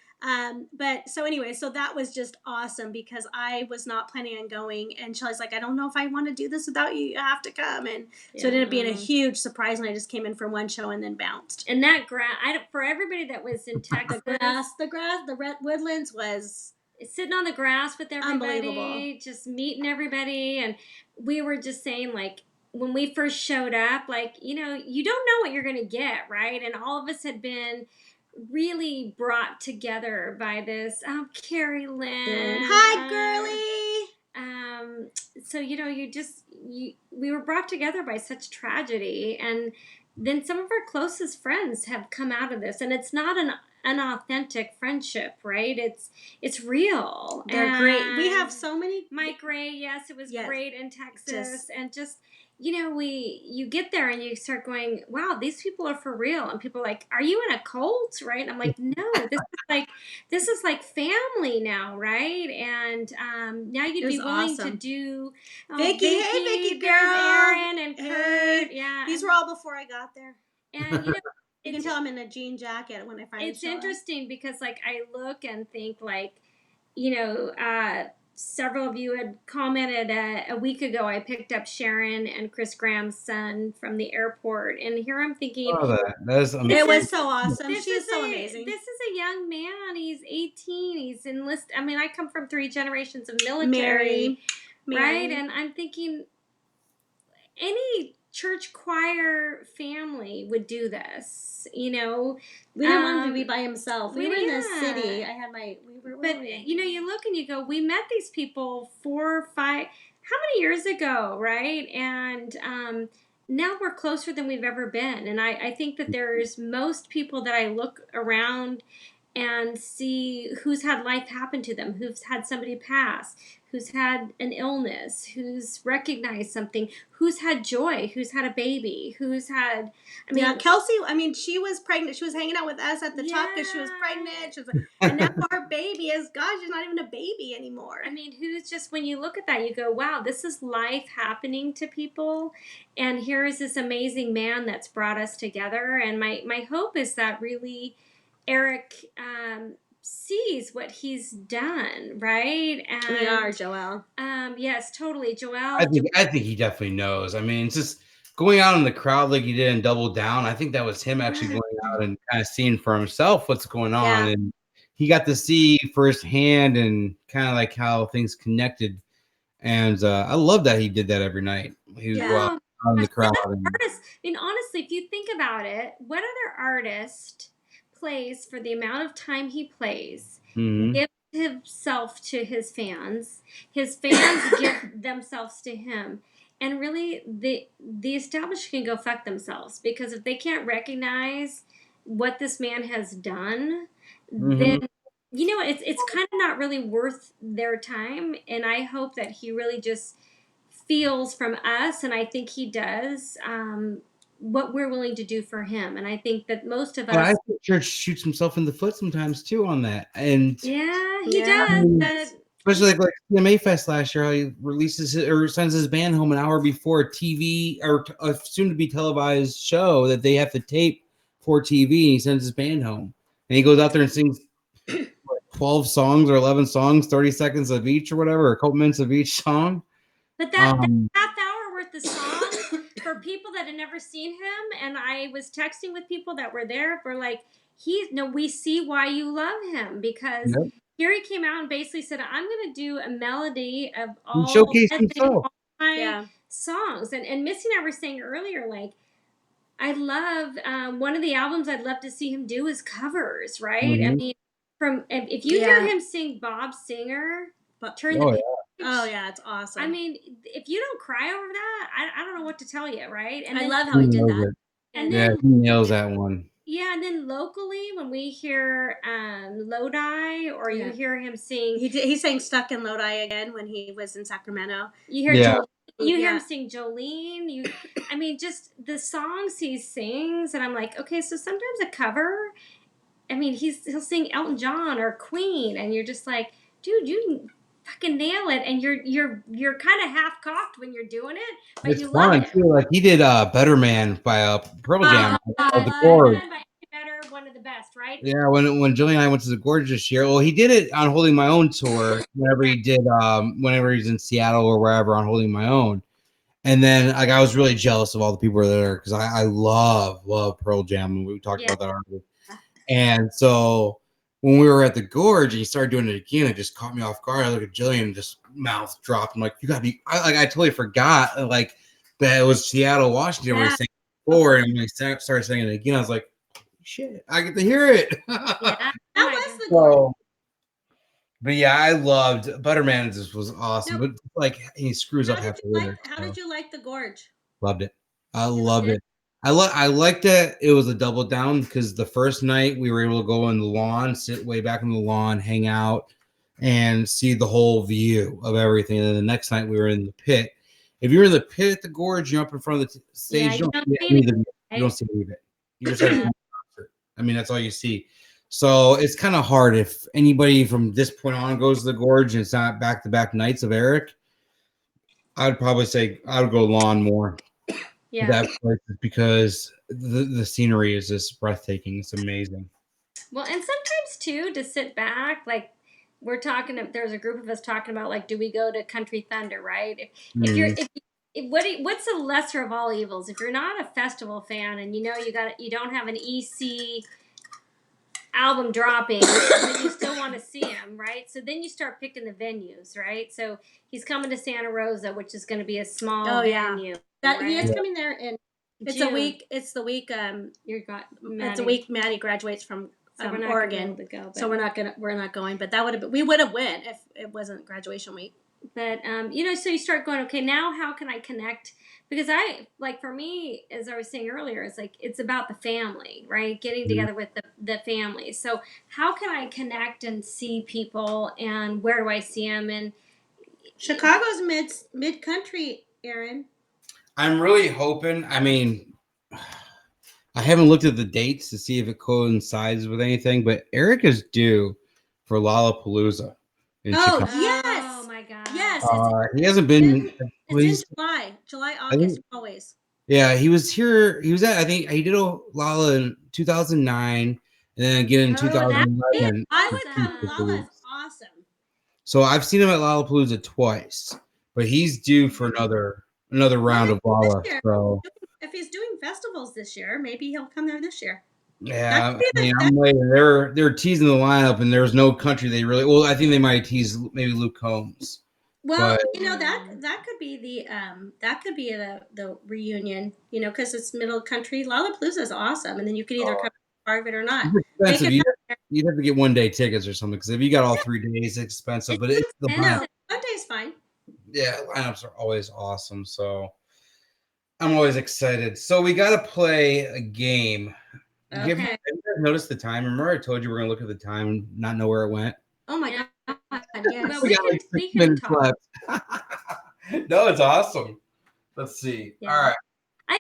But so anyway, so that was just awesome because I was not planning on going. And Shelly's like, "I don't know if I want to do this without you. You have to come." And so it ended up being a huge surprise. And I just came in for one show and then bounced. And that grass, for everybody that was in Texas, the red woodlands was sitting on the grass with everybody, just meeting everybody. And we were just saying, like, when we first showed up, like, you know, you don't know what you're going to get, right? And all of us had been really brought together by this. Oh, Carrie Lynn. Hi, girly. So, you know, we were brought together by such tragedy. And then some of our closest friends have come out of this. And it's not an authentic friendship, right? It's real. They're great. We have so many. Mike Ray, yes, it was great in Texas. And just, you know, you get there and you start going, wow, these people are for real. And people are like, are you in a cult? Right? And I'm like, no, this is like family now, right? And now you'd be willing to do Vicky, hey Vicky girl, Aaron and Kurt. Hey. Yeah. These were all before I got there. And you know, you can tell I'm in a jean jacket when I finally It's interesting because, like, I look and think, like, you know, several of you had commented a week ago, I picked up Sharon and Chris Graham's son from the airport. And here I'm thinking, that is amazing. It was so awesome. She is so amazing. This is a young man. He's 18. He's enlisted. I mean, I come from 3 generations of military. Mary. Right? And I'm thinking any church choir family would do this, you know. We didn't want him to be by himself. We were in the city. You know, you look and you go, we met these people 4 or 5, how many years ago, right? And now we're closer than we've ever been. And I think that there's most people that I look around and see who's had life happen to them, who's had somebody pass, who's had an illness, who's recognized something, who's had joy, who's had a baby, who's had, I mean, Kelsey, I mean, she was pregnant. She was hanging out with us at the top because she was pregnant. She was, and now our baby is, gosh, she's not even a baby anymore. I mean, who's just, when you look at that, you go, wow, this is life happening to people. And here is this amazing man that's brought us together. And my hope is that really Eric sees what he's done, right? And we are, Joelle. Yes, totally, Joelle. I think he definitely knows. I mean, it's just going out in the crowd like he did and Double Down. I think that was him actually going out and kind of seeing for himself what's going on, and he got to see firsthand and kind of like how things connected. And I love that he did that every night. He would go out in the crowd. I mean, honestly, if you think about it, what other artist plays for the amount of time he plays, gives himself to his fans give themselves to him, and really the establishment can go fuck themselves, because if they can't recognize what this man has done, then you know it's kind of not really worth their time. And I hope that he really just feels from us, and I think he does, what we're willing to do for him. And I think that most of us, I think church shoots himself in the foot sometimes too on that. And he does. Especially like CMA Fest last year, how he releases or sends his band home an hour before a TV or a soon-to-be televised show that they have to tape for TV. And he sends his band home, and he goes out there and sings 12 songs or 11 songs, 30 seconds of each or whatever, or a couple minutes of each song. But that half hour worth of song for people that had never seen him, and I was texting with people that were there, were like, we see why you love him, because here he came out and basically said, I'm going to do a melody of all my songs. And Missy and I were saying earlier, like, I love, one of the albums I'd love to see him do is covers, right? I mean, if you hear him sing Bob Singer, turn the page. Oh yeah, it's awesome. I mean, if you don't cry over that, I don't know what to tell you, right? And I love how he did that. And Yeah, then he nails that one. Yeah, and then locally, when we hear Lodi, or you hear him sing, he sang "Stuck in Lodi" again when he was in Sacramento. you hear you hear him sing Jolene. I mean, just the songs he sings, and I'm like, okay, so sometimes a cover. I mean, he'll sing Elton John or Queen, and you're just like, dude, you fucking nail it, and you're kind of half cocked when you're doing it, but It's you fun love it. too. Like he did "Better Man" by Pearl Jam. The Gorge. Better, one of the best, right? Yeah, when Julie and I went to the Gorge this year, well, he did it on Holding My Own tour. Whenever he did, whenever he's in Seattle or wherever on Holding My Own, and then like I was really jealous of all the people who were there because I love Pearl Jam. We talked about that already. And so when we were at the Gorge and he started doing it again, it just caught me off guard. I look at Jillian and just mouth dropped. I'm like, you gotta be I totally forgot like that it was Seattle, Washington where he sang before, and when he started singing it again, I was like, shit, I get to hear it. That was the Gorge. But yeah, I loved Butterman. This was awesome, but like he screws up half the lyrics. How did you like the Gorge? Loved it. I loved it. I liked that it was a double down because the first night we were able to go on the lawn, sit way back in the lawn, hang out, and see the whole view of everything. And then the next night we were in the pit. If you're in the pit at the Gorge, you're up in front of the stage. You don't see any of it. You're just like, I mean, that's all you see. So it's kind of hard if anybody from this point on goes to the Gorge and it's not back-to-back nights of Eric. I'd probably say I would go lawn more. Yeah, that place because the scenery is just breathtaking. It's amazing. Well, and sometimes too to sit back, like we're talking. There's a group of us talking about like, do we go to Country Thunder? Right? What's the lesser of all evils? If you're not a festival fan and you don't have an EC album dropping, but you still want to see him, right? So then you start picking the venues, right? So he's coming to Santa Rosa, which is going to be a small venue. He is coming there in it's June. It's the week it's a week Maddie graduates from Oregon. So we're not going, but we would have went if it wasn't graduation week. But so you start going, okay, now how can I connect? Because for me, as I was saying earlier, it's like it's about the family, right? Getting together with the family. So how can I connect and see people, and where do I see them? And Chicago's mid country, Aaron. I'm really hoping. I mean, I haven't looked at the dates to see if it coincides with anything, but Eric is due for Lollapalooza in Chicago. Yes! Oh my God! Yes, he hasn't been. It's in July, August, always. Yeah, he was here. He was at. I think he did a Lolla in 2009, and then again in 2011. I would come. Lolla's awesome. So I've seen him at Lollapalooza twice, but he's due for another round of Lolla. So if he's doing festivals this year, maybe he'll come there this year. Yeah, I'm waiting. They're teasing the lineup, and there's no country they really. Well, I think they might tease maybe Luke Combs. Well, that could be the reunion. Because it's middle country. Lollapalooza is awesome, and then you could either come part of it or not. It's expensive. You'd have to get 1 day tickets or something because if you got all 3 days, it's expensive. But it's the lineup. 1 day's fine. Yeah, lineups are always awesome. So I'm always excited. So we got to play a game. Okay. Have you guys noticed the time? Remember I told you we're going to look at the time and not know where it went? Oh, my God. Yes. Well, we got like 6 minutes left. No, it's awesome. Let's see. Yeah. All right. I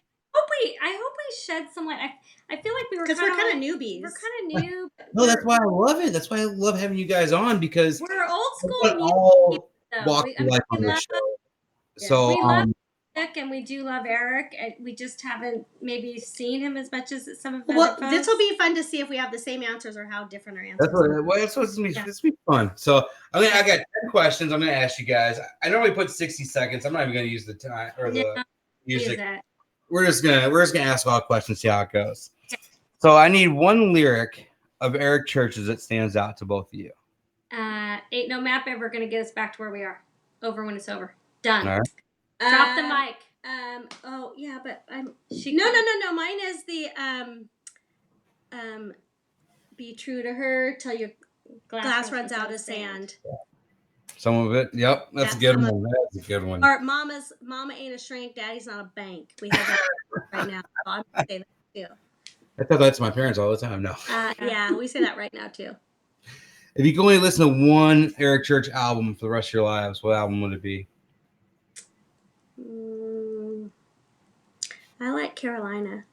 hope we shed some light. I feel like we're kind of newbies. We're kind of new. No, that's why I love it. That's why I love having you guys on because we're old school. We all walk life on the show. Yeah. So we love Nick and we do love Eric. And we just haven't maybe seen him as much as some of the other folks. This will be fun to see if we have the same answers or how different our answers are. That's what's going to be fun. So I got 10 questions I'm going to ask you guys. I normally put 60 seconds. I'm not even going to use the time or the music. We're just gonna ask all questions, see how it goes. So I need one lyric of Eric Church's that stands out to both of you. Ain't no map ever gonna get us back to where we are. Over when it's over. Done. All right. Drop the mic. Oh yeah, but No. Mine is the be true to her till your glass runs out of sand. Some of it. Yep. That's a good one. That's a good one. Or mama ain't a shrink, daddy's not a bank. We have that right now. So I'm gonna say that. too. I thought that's my parents all the time. No. Yeah, we say that right now too. If you could only listen to one Eric Church album for the rest of your lives, what album would it be? I like Carolina.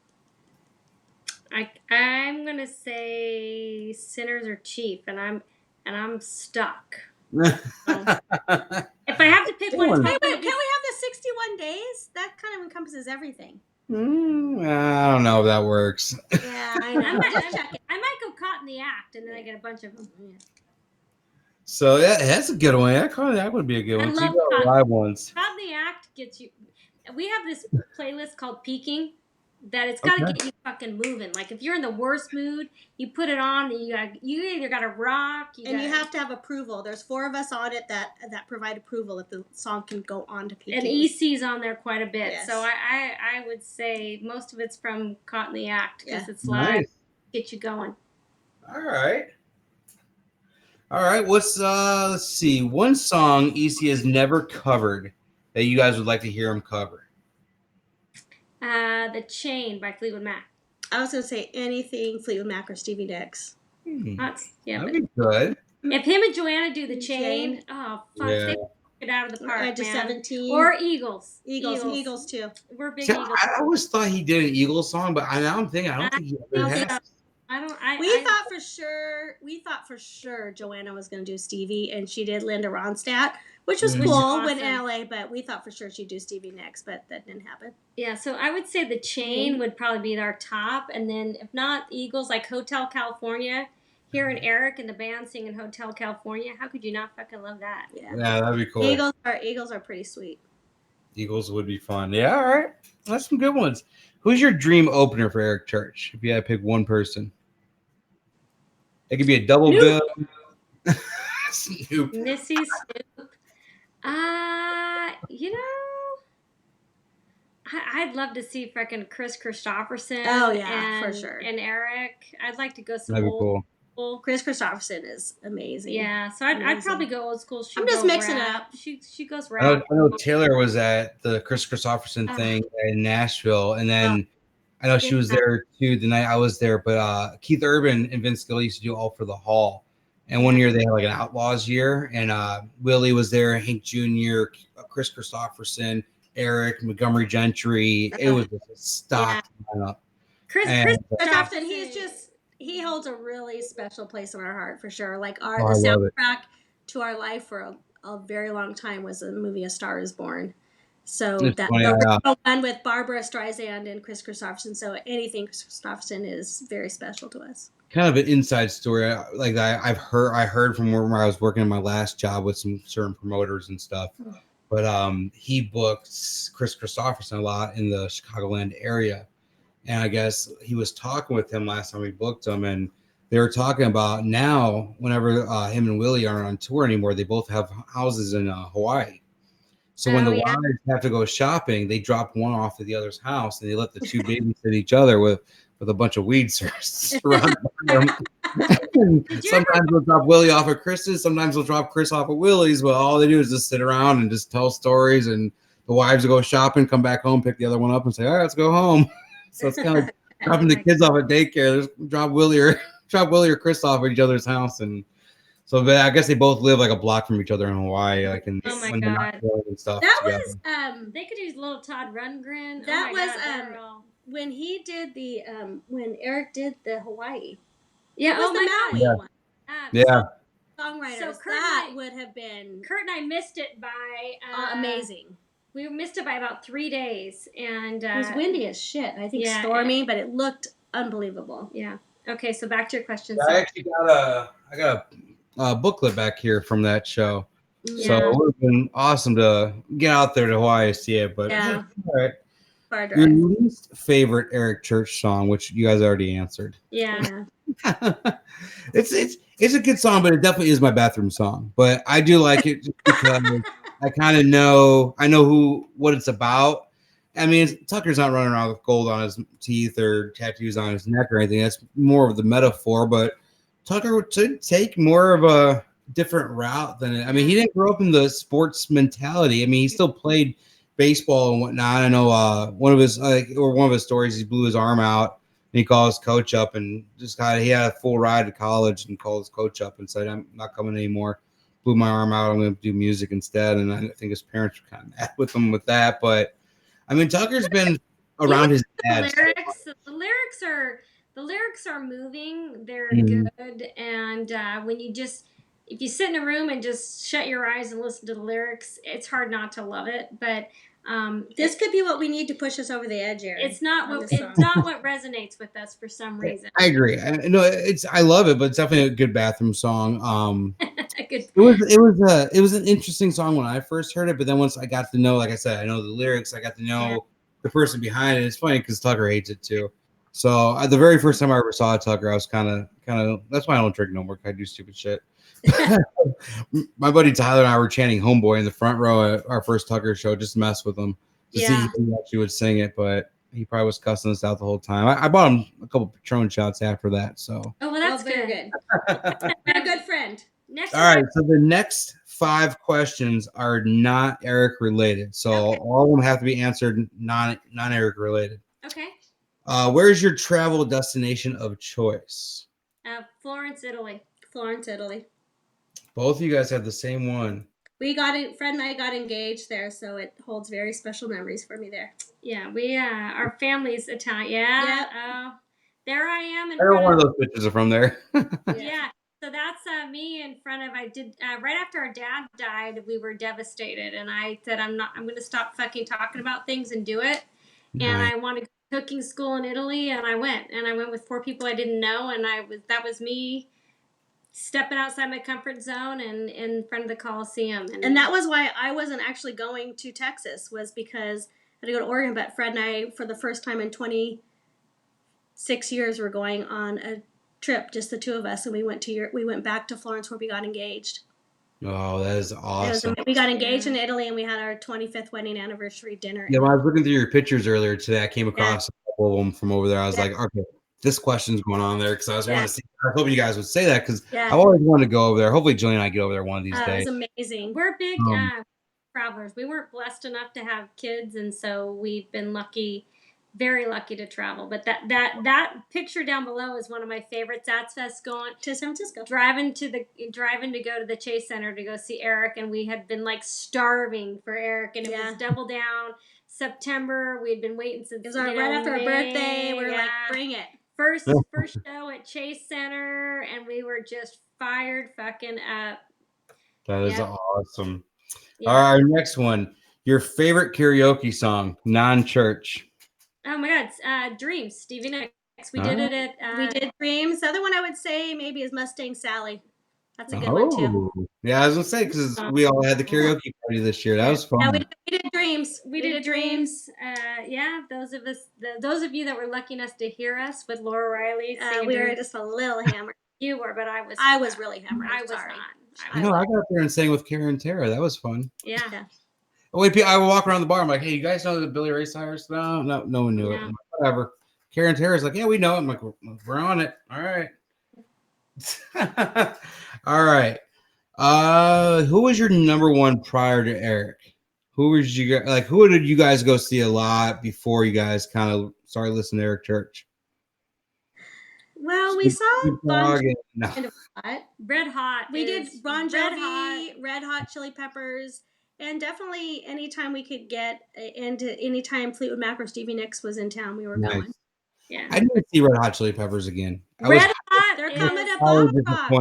I'm gonna say Sinners Are Chief, and I'm stuck. If I have to pick one, Wait, can we have the 61 days? That kind of encompasses everything. I don't know if that works. Yeah, I know. I might go Caught in the Act, and then I get a bunch of them. Yeah. So that's a good one. That would be a good one. I love live ones. Caught in the Act gets you. We have this playlist called Peaking. That it's got to get you fucking moving. Like if you're in the worst mood, you put it on. You either got to rock, you have to have approval. There's 4 of us on it that provide approval if the song can go on to Peaking. And EC's on there quite a bit. Yes. So I would say most of it's from Caught in the Act because it's live. Nice. Get you going. All right. Let's see. One song EC has never covered that you guys would like to hear him cover. The Chain by Fleetwood Mac. I was going to say anything Fleetwood Mac or Stevie Nicks. That'd be good. If him and Joanna do The Chain, oh, fuck. Yeah. They get out of the park, man. 17. Or Eagles. Eagles too. We're big Eagles. I always thought he did an Eagles song, but now I'm thinking, I don't think he ever has. We thought for sure Joanna was going to do Stevie, and she did Linda Ronstadt, which was cool awesome. When in LA, but we thought for sure she'd do Stevie next, but that didn't happen. Yeah, so I would say The Chain would probably be our top, and then if not Eagles, like Hotel California, hearing Eric and the band singing Hotel California, how could you not fucking love that? Yeah, that'd be cool. Eagles are pretty sweet. Eagles would be fun. Yeah, all right. That's some good ones. Who's your dream opener for Eric Church? If you had to pick one person. It could be a double bill. Snoop. Missy, Snoop. I'd love to see freaking Chris Christopherson. Oh yeah, for sure. And Eric. I'd like to go some That'd be cool. Chris Christopherson is amazing. Yeah, so I'd probably go old school. I'm just mixing it up. She goes rap. I know Taylor was at the Chris Christopherson thing in Nashville, and then I know she was there too the night I was there. But Keith Urban and Vince Gill used to do All for the Hall, and one year they had like an Outlaws year, and Willie was there, Hank Jr., Chris Christopherson, Eric, Montgomery Gentry. It was just a stock lineup. Chris Christopherson, he holds a really special place in our heart for sure. Like the soundtrack to our life for a very long time was the movie A Star Is Born. So the one with Barbara Streisand and Chris Christopherson. So anything Chris Christopherson is very special to us. Kind of an inside story. Like I heard from where I was working in my last job with some certain promoters and stuff. But he booked Chris Christopherson a lot in the Chicagoland area. And I guess he was talking with him last time we booked him, and they were talking about now whenever him and Willie aren't on tour anymore, they both have houses in Hawaii. So when the wives have to go shopping, they drop one off at the other's house, and they let the two babysit each other with a bunch of weed surrounding them. Sometimes they'll drop Willie off at Chris's, sometimes they'll drop Chris off at Willie's, but all they do is just sit around and just tell stories, and the wives will go shopping, come back home, pick the other one up, and say, all right, let's go home. So it's kind of like dropping the kids off at daycare. Drop Willie or Chris off at each other's house, and so I guess they both live like a block from each other in Hawaii. Like and and stuff. That together. Was they could use little Todd Rundgren. That when he did the when Eric did the Hawaii. Yeah, it was the Maui one. Yeah. Songwriters. So that would have been. Kurt and I missed it by amazing. We missed it by about 3 days, and it was windy as shit. I think stormy, but it looked unbelievable. Yeah. Okay, so back to your question. I actually got a booklet back here from that show, so it would have been awesome to get out there to Hawaii to see it. But all right. Your least favorite Eric Church song, which you guys already answered. Yeah. It's a good song, but it definitely is my bathroom song. But I do like it just because I kind of know what it's about. I mean, Tucker's not running around with gold on his teeth or tattoos on his neck or anything. That's more of the metaphor. But Tucker would take more of a different route than it. I mean, he didn't grow up in the sports mentality. I mean, he still played baseball and whatnot. I know one of his stories, he blew his arm out he called his coach up and he had a full ride to college and called his coach up and said, I'm not coming anymore. Blew my arm out. I'm going to do music instead. And I think his parents were kind of mad with him with that. But I mean, Tucker's been around his dad. The lyrics are moving. They're good. And if you sit in a room and just shut your eyes and listen to the lyrics, it's hard not to love it. But this could be what we need to push us over the edge, Aaron. It's not what resonates with us for some reason. I agree. I love it, but it's definitely a good bathroom song. Good. It was an interesting song when I first heard it, but then once I got to know, like I said, I know the lyrics, I got to know the person behind it. It's funny because Tucker hates it too. So the very first time I ever saw Tucker, I was kind of. That's why I don't drink no more. I do stupid shit. My buddy Tyler and I were chanting "Homeboy" in the front row at our first Tucker show, just to mess with him to see if he actually would sing it. But he probably was cussing us out the whole time. I bought him a couple Patron shots after that. So that's very good. You're a good friend. All right. So the next 5 questions are not Eric related. So all of them have to be answered non Eric related. Okay. Where's your travel destination of choice? Florence, Italy. Florence, Italy. Both of you guys have the same one. We got it. Fred and I got engaged there, so it holds very special memories for me there. Yeah, we our family's Italian. Yeah. There I am. One of those pictures are from there. Yeah. So that's me in front of. I did right after our dad died. We were devastated, and I said, I'm going to stop fucking talking about things and do it. Nice. And I want to go to cooking school in Italy, and I went with 4 people I didn't know, and that was me stepping outside my comfort zone and in front of the Coliseum. And that was why I wasn't actually going to Texas, was because I had to go to Oregon. But Fred and I, for the first time in 26 years, were going on a trip, just the 2 of us, and we went back to Florence where we got engaged. Oh, that is awesome. We got engaged in Italy, and we had our 25th wedding anniversary dinner. Yeah, when I was looking through your pictures earlier today, I came across a couple of them from over there. I was like, okay, this question's going on there because I was wanting to see. I hope you guys would say that because I've always wanted to go over there. Hopefully, Julie and I get over there one of these days. It's amazing. We're big travelers. We weren't blessed enough to have kids, and so we've been lucky. Very lucky to travel, but that picture down below is one of my favorites. That's us going to San Francisco, driving to go to the Chase Center to go see Eric, and we had been like starving for Eric, and it was Double Down. September, we had been waiting since it was right after our birthday. We were like, bring it. First show at Chase Center, and we were just fired fucking up. That is awesome. Yeah. All right, next one. Your favorite karaoke song, non-church. Oh my God, Dreams, Stevie Nicks. We did it at... we did Dreams. The other one I would say maybe is Mustang Sally. That's a good one too. Yeah, I was going to say, because we all had the karaoke party this year. That was fun. Yeah, we did Dreams. We did Dreams. Those of you that were lucky enough to hear us with Laura Riley. We were just a little hammered. You were, but I was really hammered. I was not. I got up there and sang with Karen Tara. That was fun. Yeah. Wait, I would walk around the bar. I'm like, hey, you guys know the Billy Ray Cyrus? No one knew it. I'm like, whatever. Karen Terra's like, yeah, we know it. I'm like, we're on it. All right. All right. Who was your number one prior to Eric? Who did you guys go see a lot before you guys kind of started listening to Eric Church? Well, we saw Red Hot. We did Bon Jovi, Red Hot Chili Peppers. And definitely anytime we could get into anytime Fleetwood Mac or Stevie Nicks was in town, we were going. Yeah. I didn't see Red Hot Chili Peppers again. Red Hot, they're coming to Bangkok.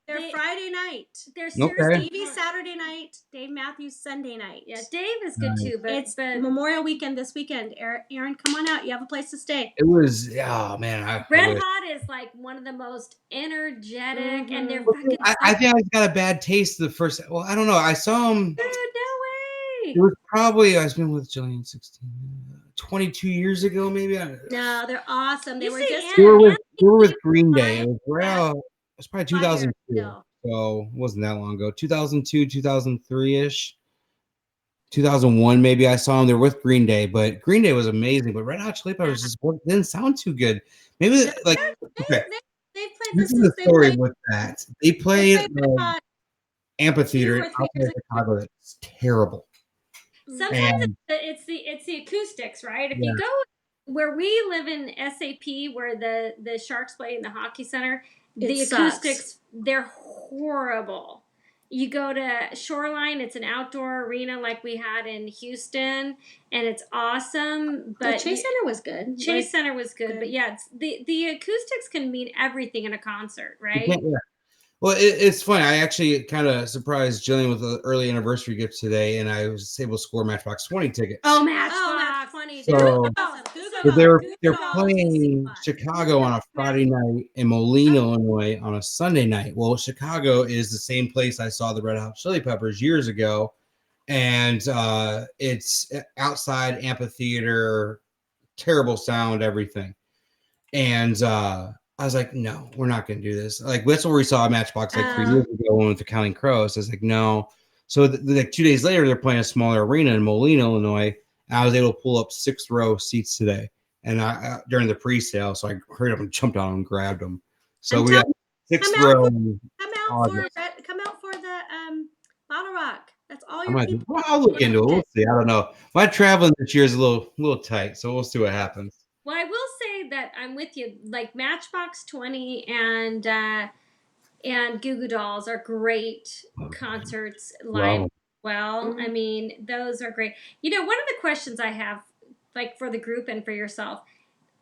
They're Friday night. They're Stevie Saturday night, Dave Matthews Sunday night. Yeah, Dave is good too, but it's Memorial Weekend this weekend. Aaron, come on out. You have a place to stay. It was, oh man. Red Hot is like one of the most energetic, and they're fucking. I think I got a bad taste the first. Well, I don't know. I saw them. Dude, no way. It was probably I've been with Jillian 22 years ago, maybe. No, they're awesome. They were with Green Day. It was it's probably 2002. So it wasn't that long ago. 2002, 2003-ish. 2001, maybe I saw them. They were with Green Day, but Green Day was amazing. But Red Hot Chili Peppers just didn't sound too good. Maybe they've played this is the story with that. They played amphitheater outside of Chicago. It's terrible. Sometimes it's the acoustics, right? If you go where we live in SAP, where the Sharks play in the hockey center, the sucks. acoustics, they're horrible. You go to Shoreline, it's an outdoor arena like we had in Houston, and it's awesome. But Chase Center was good. Chase Center was good, but yeah, the acoustics can mean everything in a concert, right? Yeah. Well, it's funny. I actually kind of surprised Jillian with an early anniversary gift today, and I was able to score Matchbox 20 tickets. Oh, Matchbox 20. So they're playing Chicago on a Friday night and Moline, Illinois on a Sunday night. Well, Chicago is the same place I saw the Red Hot Chili Peppers years ago, and it's outside amphitheater, terrible sound, everything. And I was like, no, we're not going to do this. Like, that's where we saw Matchbox like 3 years ago when we went to Counting Crows. I was like, no. So like 2 days later, they're playing a smaller arena in Moline, Illinois. And I was able to pull up 6th row seats today, and I during the pre-sale, so I hurried up and jumped on them and grabbed them. So we got 6th row. Come out for the Bottle Rock. That's all your people. I'll look into it. We'll see. I don't know. My traveling this year is a little tight, so we'll see what happens. Well, I will say that I'm with you. Like Matchbox 20 and Goo Goo Dolls are great concerts live. Well, I mean, those are great. You know, one of the questions I have, like for the group and for yourself,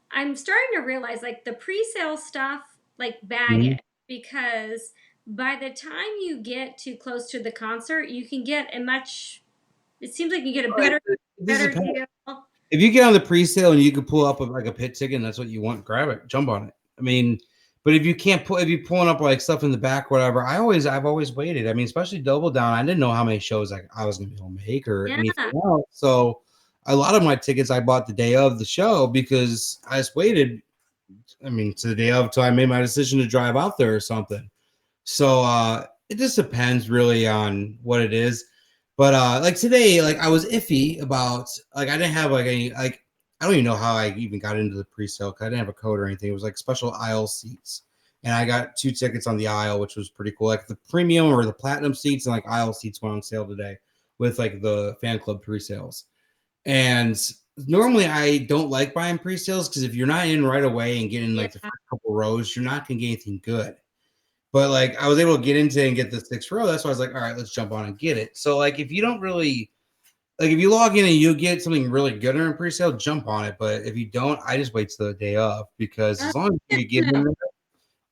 I'm starting to realize like the pre-sale stuff, like bag it, because by the time you get too close to the concert, you can get it seems like you get a better deal. If you get on the pre-sale and you can pull up like a pit ticket and that's what you want, grab it, jump on it. I mean, but if you can't if you're pulling up like stuff in the back, whatever, I've always waited. I mean, especially Double Down, I didn't know how many shows I was going to be able to make or anything else. So a lot of my tickets I bought the day of the show because I just waited. I mean, to the day of till I made my decision to drive out there or something. So it just depends really on what it is. But like today, like I was iffy about like I didn't have like any like I don't even know how I even got into the pre-sale because I didn't have a code or anything. It was like special aisle seats, and I got 2 tickets on the aisle, which was pretty cool. Like the premium or the platinum seats and like aisle seats went on sale today with like the fan club pre-sales. And normally I don't like buying pre-sales because if you're not in right away and getting like the first couple rows, you're not gonna get anything good. But like I was able to get into and get the 6th row. That's why I was like, all right, let's jump on and get it. So like if you don't really like if you log in and you get something really good in a pre-sale, jump on it. But if you don't, I just wait till the day of because as long as you get in there,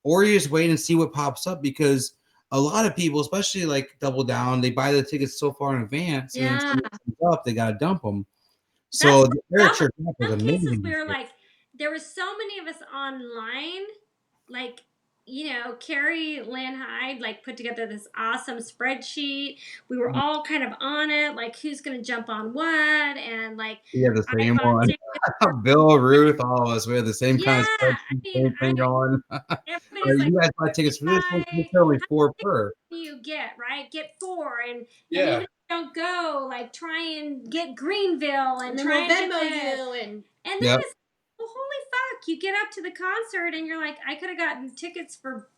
or you just wait and see what pops up because a lot of people, especially like Double Down, they buy the tickets so far in advance and then when it comes up, they gotta dump them. So the Eric Church was amazing. We were like, there were so many of us online, like, you know, Carrie Lynn Hyde like put together this awesome spreadsheet. We were all kind of on it, like who's gonna jump on what, and like the same one. Bill, Ruth, all of us, we had the same kind of spreadsheet, same thing going. You guys buy tickets for this one, it's only 4 per. You get get 4 and even if you don't go, like try and get Greenville and try and Venmo you and then it's well, holy fuck, you get up to the concert and you're like, I could have gotten tickets for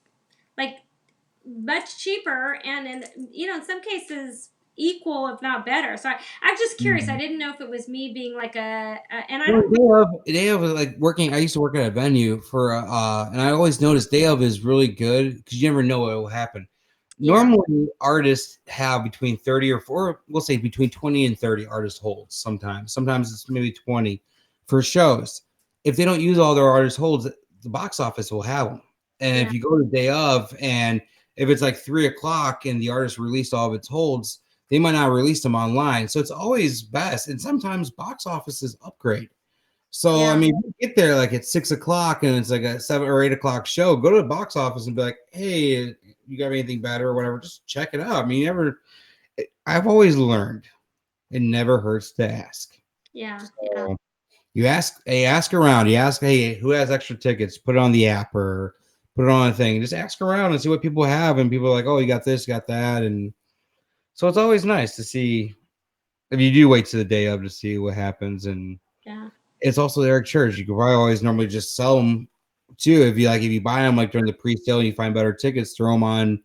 like much cheaper and in you know in some cases equal if not better. So I'm just curious. I didn't know if it was me being like and I don't day of like working. I used to work at a venue for and I always noticed day of is really good because you never know what will happen. Normally artists have between 30 or we'll say between 20 and 30 artist holds sometimes it's maybe 20 for shows. If they don't use all their artist holds, the box office will have them. And if you go to the day of, and if it's like 3:00 and the artist released all of its holds, they might not release them online. So it's always best. And sometimes box offices upgrade. So, I mean, if you get there like at 6:00 and it's like a 7 or 8:00 show, go to the box office and be like, hey, you got anything better or whatever? Just check it out. I mean, I've always learned it never hurts to ask. So, you ask around. You ask, hey, who has extra tickets? Put it on the app or put it on a thing. Just ask around and see what people have. And people are like, oh, you got this, you got that. And so it's always nice to see if you do wait to the day of to see what happens. And it's also the Eric Church. You could probably always normally just sell them too. If you buy them like during the pre-sale and you find better tickets, throw them on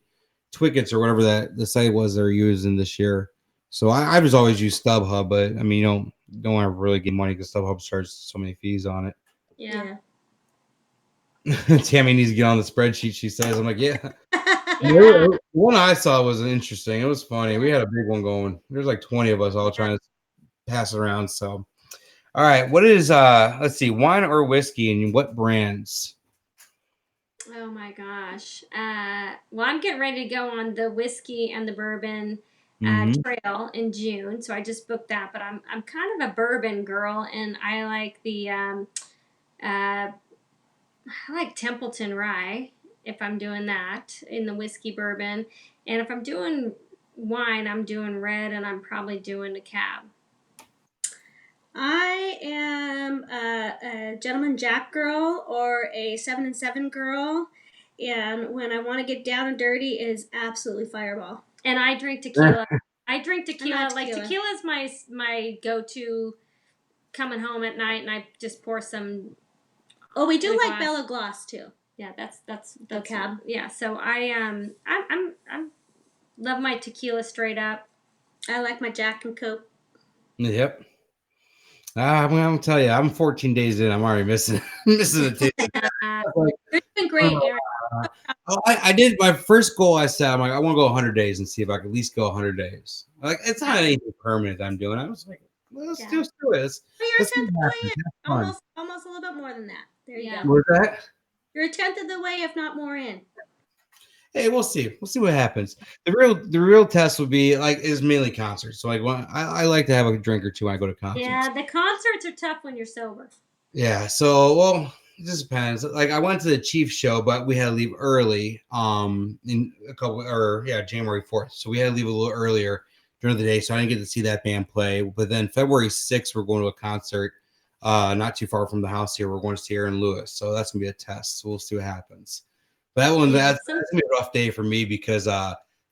Twinkets or whatever the site was they're using this year. So I just always use StubHub, but I mean, don't want to really get money because StubHub charges so many fees on it. Yeah. Tammy needs to get on the spreadsheet, she says. I'm like, yeah. Yeah. One I saw was interesting. It was funny. We had a big one going. There's like 20 of us all trying to pass it around. So, all right. What is, let's see, wine or whiskey and what brands? Oh my gosh. Well, I'm getting ready to go on the whiskey and the bourbon trail in June, so I just booked that. But I'm kind of a bourbon girl, and I like the I like Templeton Rye if I'm doing that in the whiskey bourbon, and if I'm doing wine, I'm doing red, and I'm probably doing a cab. I am a Gentleman Jack girl or a 7 and 7 girl, and when I want to get down and dirty, it is absolutely Fireball. And I drink tequila. I drink tequila. Like tequila is my go-to coming home at night, and I just pour some. Oh, we do like Bella Gloss too. Yeah, that's the cab. Yeah, so I'm love my tequila straight up. I like my Jack and Coke. Yep. I'm gonna tell you, I'm 14 days in. I'm already missing the taste. It's been great, Aaron. I did my first goal. I said, I'm like, I want to go 100 days and see if I can at least go 100 days. Like, it's not anything permanent I'm doing. I was like, let's do it. You're a tenth of the way in. Almost a little bit more than that. There you go. What's that? You're a tenth of the way, if not more in. Hey, we'll see. We'll see what happens. The real test would be is mainly concerts. So like I like to have a drink or two when I go to concerts. Yeah, the concerts are tough when you're sober. Yeah. So it just depends. Like I went to the Chiefs show, but we had to leave early. In January 4th. So we had to leave a little earlier during the day. So I didn't get to see that band play. But then February 6th, we're going to a concert not too far from the house here. We're going to see Aaron Lewis. So that's gonna be a test. So we'll see what happens. But that's gonna be a rough day for me because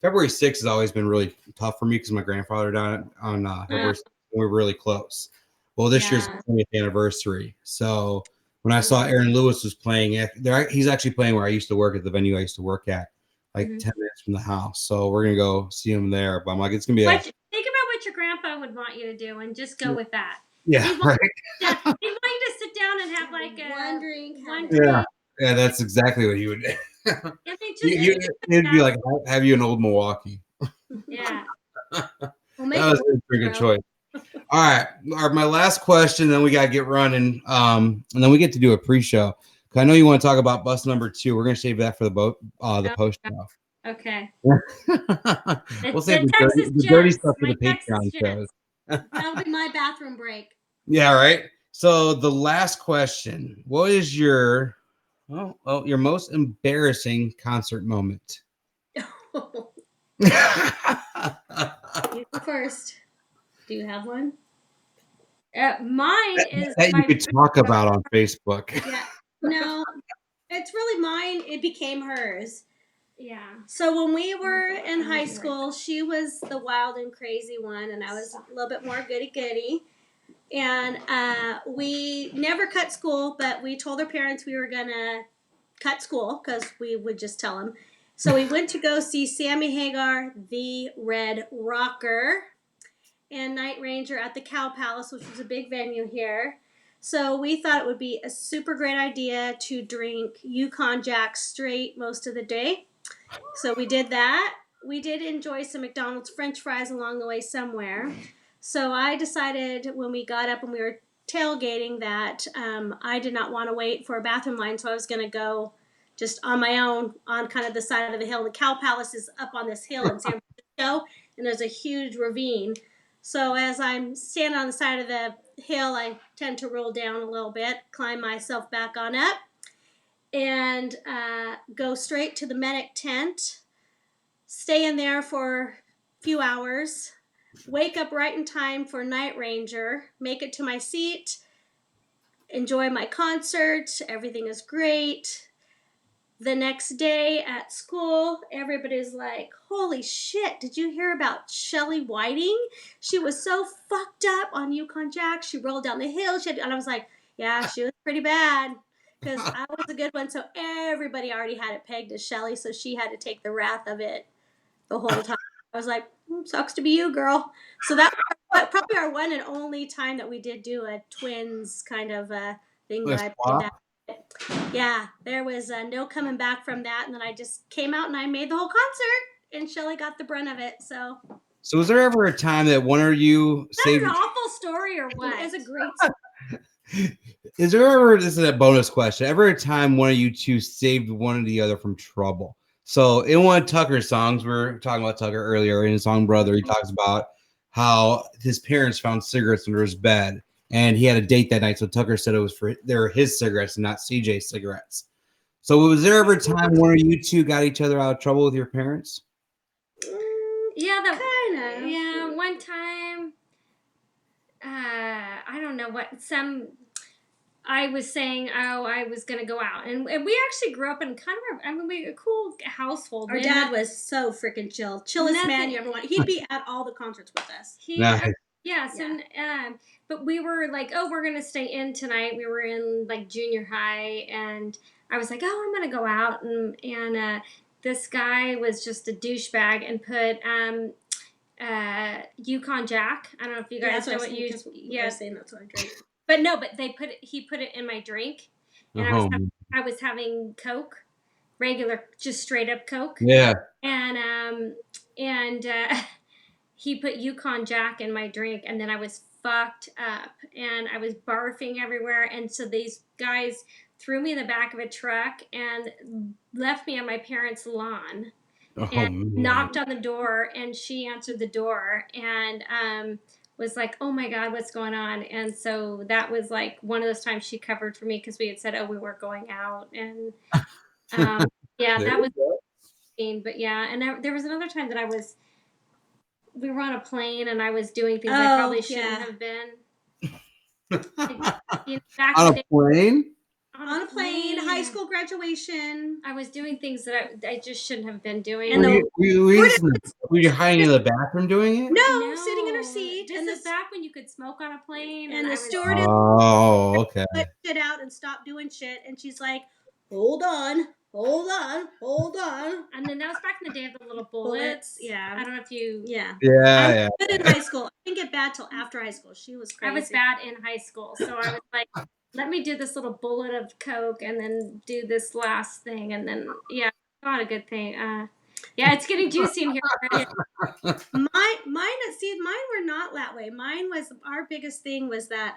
February 6th has always been really tough for me because my grandfather died on February 6th. We were really close. Well, this year's the 20th anniversary. So when I saw Aaron Lewis was playing, he's actually playing where I used to work at the venue I used to work at, 10 minutes from the house. So we're gonna go see him there. But I'm like, it's gonna be. Think about what your grandpa would want you to do and just go with that. Yeah, right. He'd want you to sit down and have like one drink. Yeah, that's exactly what he would do. It'd be like, have you in Old Milwaukee? Yeah. That was a pretty good choice. All right. My last question, then we got to get running. And then we get to do a pre-show. I know you want to talk about bus number 2. We're going to save that for the post show. Okay. We'll save the dirty stuff for the Patreon shows. That'll be my bathroom break. Yeah, right. So the last question: what is your most embarrassing concert moment? You go first. Do you have one? Mine is that you could talk about on Facebook. Yeah. No, it's really mine. It became hers. Yeah. So when we were in high school, she was the wild and crazy one, and I was a little bit more goody-goody. And we never cut school, but we told our parents we were going to cut school because we would just tell them. So we went to go see Sammy Hagar, the Red Rocker, and Night Ranger at the Cow Palace, which was a big venue here. So we thought it would be a super great idea to drink Yukon Jack straight most of the day. So we did that. We did enjoy some McDonald's French fries along the way somewhere. So I decided when we got up and we were tailgating that I did not want to wait for a bathroom line, so I was going to go just on my own on kind of the side of the hill. The Cow Palace is up on this hill in San Francisco, and there's a huge ravine. So as I'm standing on the side of the hill, I tend to roll down a little bit, climb myself back on up, and go straight to the medic tent, stay in there for a few hours, wake up right in time for Night Ranger, make it to my seat, enjoy my concert, everything is great. The next day at school, everybody's like, holy shit, did you hear about Shelley Whiting? She was so fucked up on Yukon Jack. She rolled down the hill. And I was like, yeah, she was pretty bad because I was a good one. So everybody already had it pegged as Shelley, so she had to take the wrath of it the whole time. I was like, sucks to be you, girl. So that was probably our one and only time that we did do a twins kind of thing. But I played that. Yeah, there was no coming back from that. And then I just came out and I made the whole concert, and Shelly got the brunt of it. So was there ever a time that one of you saved? Is that an awful story or what? It's a great story. Is there ever, this is a bonus question, ever a time one of you two saved one or the other from trouble? So in one of Tucker's songs, we were talking about Tucker earlier in his song Brother, he talks about how his parents found cigarettes under his bed and he had a date that night. So Tucker said they were his cigarettes and not CJ's cigarettes. So was there ever a time one of you two got each other out of trouble with your parents? Yeah, that kind of. Yeah, one time. I don't know what I was saying, I was gonna go out, and we actually grew up in kind of a cool household. Our dad was so freaking chillest man you ever want. He'd be at all the concerts with us. Yes, and but we were like, we're gonna stay in tonight. We were in like junior high, and I was like, I'm gonna go out, and this guy was just a douchebag and put Yukon Jack. I don't know if you guys know what you. Yeah, saying that's what I drink. But no, but he put it in my drink, and I was having Coke, regular, just straight up Coke. Yeah. And he put Yukon Jack in my drink, and then I was fucked up, and I was barfing everywhere, and so these guys threw me in the back of a truck and left me on my parents' lawn, and knocked on the door, and she answered the door, and was like, oh my God, what's going on? And so that was like one of those times she covered for me because we had said, we weren't going out. And that was mean. But yeah, and there was another time that we were on a plane and I was doing things I probably shouldn't have been. On a plane? On a plane, high school graduation. I was doing things that I just shouldn't have been doing. And were you hiding in the bathroom doing it? No, sitting in her seat. This is back when you could smoke on a plane. And the stewardess put shit out and stopped doing shit. And she's like, hold on. And then that was back in the day of the little bullets. Yeah. I don't know if you. Yeah. Yeah. I was good in high school. I didn't get bad till after high school. She was crazy. I was bad in high school. So I was like, let me do this little bullet of Coke and then do this last thing. And then, not a good thing. It's getting juicy in here. Mine were not that way. Mine was, our biggest thing was that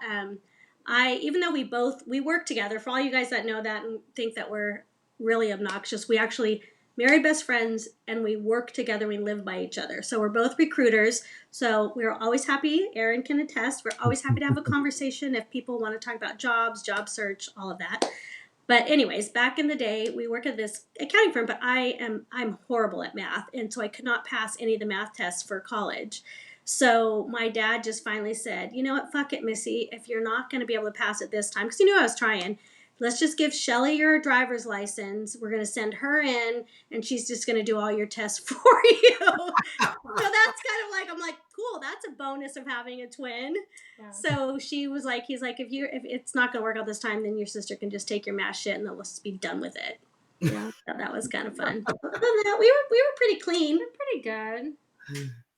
even though we work together, for all you guys that know that and think that we're really obnoxious, we actually married best friends and we work together. We live by each other. So we're both recruiters. So we're always happy. Aaron can attest. We're always happy to have a conversation if people want to talk about jobs, job search, all of that. But anyways, back in the day, we work at this accounting firm, but I'm horrible at math. And so I could not pass any of the math tests for college. So my dad just finally said, you know what, fuck it, Missy. If you're not going to be able to pass it this time, because he knew I was trying, let's just give Shelly your driver's license. We're going to send her in, and she's just going to do all your tests for you. So that's kind of like, I'm like, cool, that's a bonus of having a twin. Yeah. So she was like, he's like, if it's not going to work out this time, then your sister can just take your math shit, and then let's be done with it. Yeah, so that was kind of fun. Other than that, we were pretty clean. We're pretty good.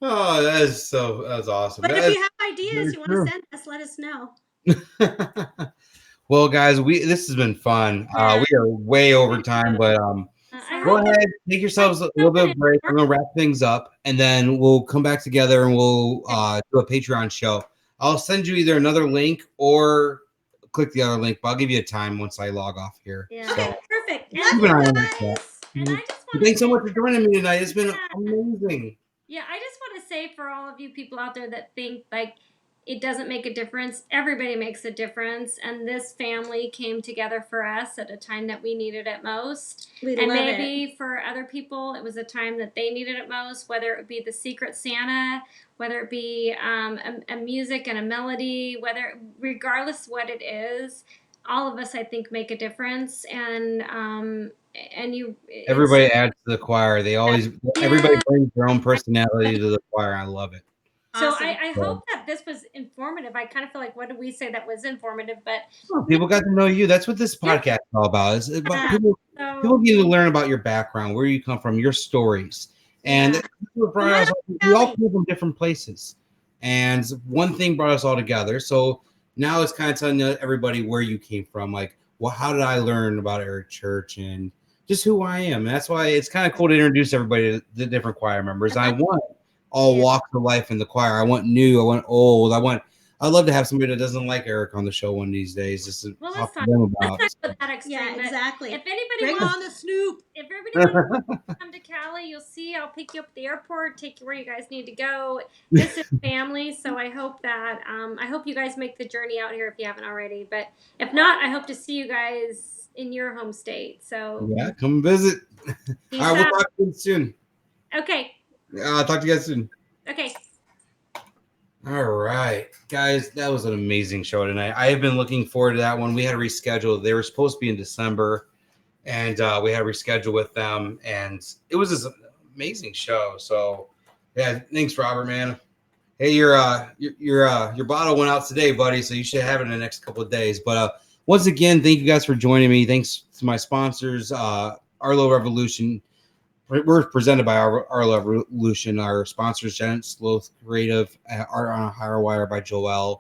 Oh, that was awesome. But if you have ideas you want to send us, let us know. Well, guys, this has been fun. We are way over time, but go ahead, take yourselves a little bit of a break. We're gonna wrap things up, and then we'll come back together and we'll do a Patreon show. I'll send you either another link or click the other link, but I'll give you a time once I log off here. Yeah. So, perfect. Thanks so much for joining me tonight. It's been amazing. Yeah, I just want to say for all of you people out there that think like it doesn't make a difference, everybody makes a difference, and this family came together for us at a time that we needed it most. And maybe for other people, it was a time that they needed it most, whether it be the Secret Santa, whether it be a music and a melody, regardless what it is, all of us, I think, make a difference. And everybody adds to the choir. Everybody brings their own personality to the choir. I love it. So awesome. I hope that this was informative. I kind of feel like, what did we say that was informative? But people got to know you. That's what this podcast is all about. It's about people get to learn about your background, where you come from, your stories. And Yeah. we all come from different places. And one thing brought us all together. So now it's kind of telling everybody where you came from. Like, well, how did I learn about Eric Church and just who I am? And that's why it's kind of cool to introduce everybody to the different choir members. I want all walks of life in the choir. I want new. I want old. I'd love to have somebody that doesn't like Eric on the show one of these days. Just to talk to them about. Let's talk about that extreme. Yeah, exactly. If anybody Bring wants on the Snoop. If everybody wants to come to Cali, you'll see. I'll pick you up at the airport, take you where you guys need to go. This is family, so I hope that I hope you guys make the journey out here if you haven't already. But if not, I hope to see you guys in your home state. So yeah, come visit. All right, we'll talk to you soon. Okay. I'll talk to you guys soon. Okay. All right, guys, that was an amazing show tonight. I have been looking forward to that one. We had to reschedule. They were supposed to be in December, and we had to reschedule with them, and it was this amazing show. So, yeah, thanks, Robert, man. Hey, your bottle went out today, buddy, so you should have it in the next couple of days. But once again, thank you guys for joining me. Thanks to my sponsors, Arlo Revolution. We're presented by Arlo Revolution. Our sponsors, Stolth Creative, Art on a Higher Wire by Joelle.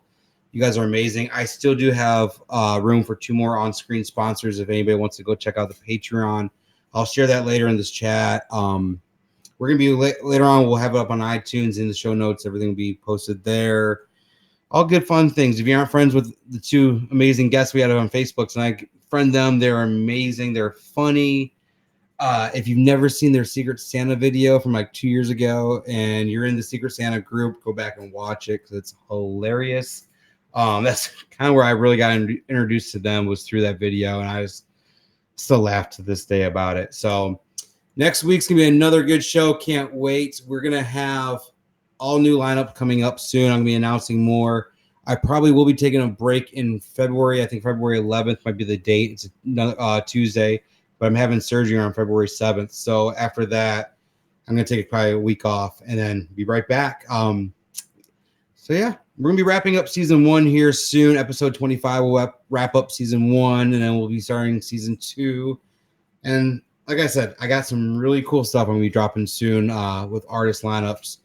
You guys are amazing. I still do have room for 2 more on-screen sponsors. If anybody wants to go check out the Patreon, I'll share that later in this chat. We're going to be later on. We'll have it up on iTunes in the show notes. Everything will be posted there. All good fun things. If you aren't friends with the 2 amazing guests we had on Facebook tonight, friend them. They're amazing. They're funny. If you've never seen their Secret Santa video from like 2 years ago and you're in the Secret Santa group, go back and watch it because it's hilarious. That's kind of where I really got introduced to them, was through that video, and I still laugh to this day about it. So next week's gonna be another good show. Can't wait. We're gonna have all new lineup coming up soon. I'm gonna be announcing more. I probably will be taking a break in February. I think February 11th might be the date. It's another Tuesday. But I'm having surgery on February 7th. So after that, I'm going to take probably a week off and then be right back. So, yeah, we're going to be wrapping up season 1 here soon. Episode 25 will wrap up season 1, and then we'll be starting season 2. And like I said, I got some really cool stuff I'm going to be dropping soon with artist lineups.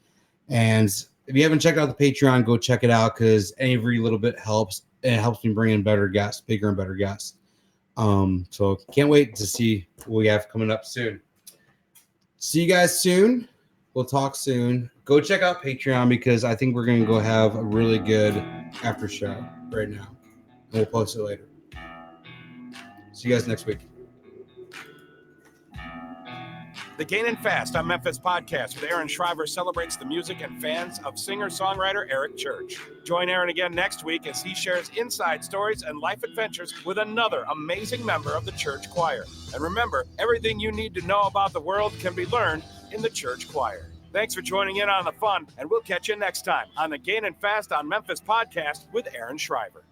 And if you haven't checked out the Patreon, go check it out because every little bit helps. And it helps me bring in better guests, bigger and better guests. So can't wait to see what we have coming up soon. See you guys soon. We'll talk soon. Go check out Patreon because I think we're going to go have a really good after show right now. And we'll post it later. See you guys next week. The Gainin Fast on Memphis podcast with Aaron Shriver celebrates the music and fans of singer-songwriter Eric Church. Join Aaron again next week as he shares inside stories and life adventures with another amazing member of the church choir. And remember, everything you need to know about the world can be learned in the church choir. Thanks for joining in on the fun, and we'll catch you next time on the Gainin Fast on Memphis podcast with Aaron Shriver.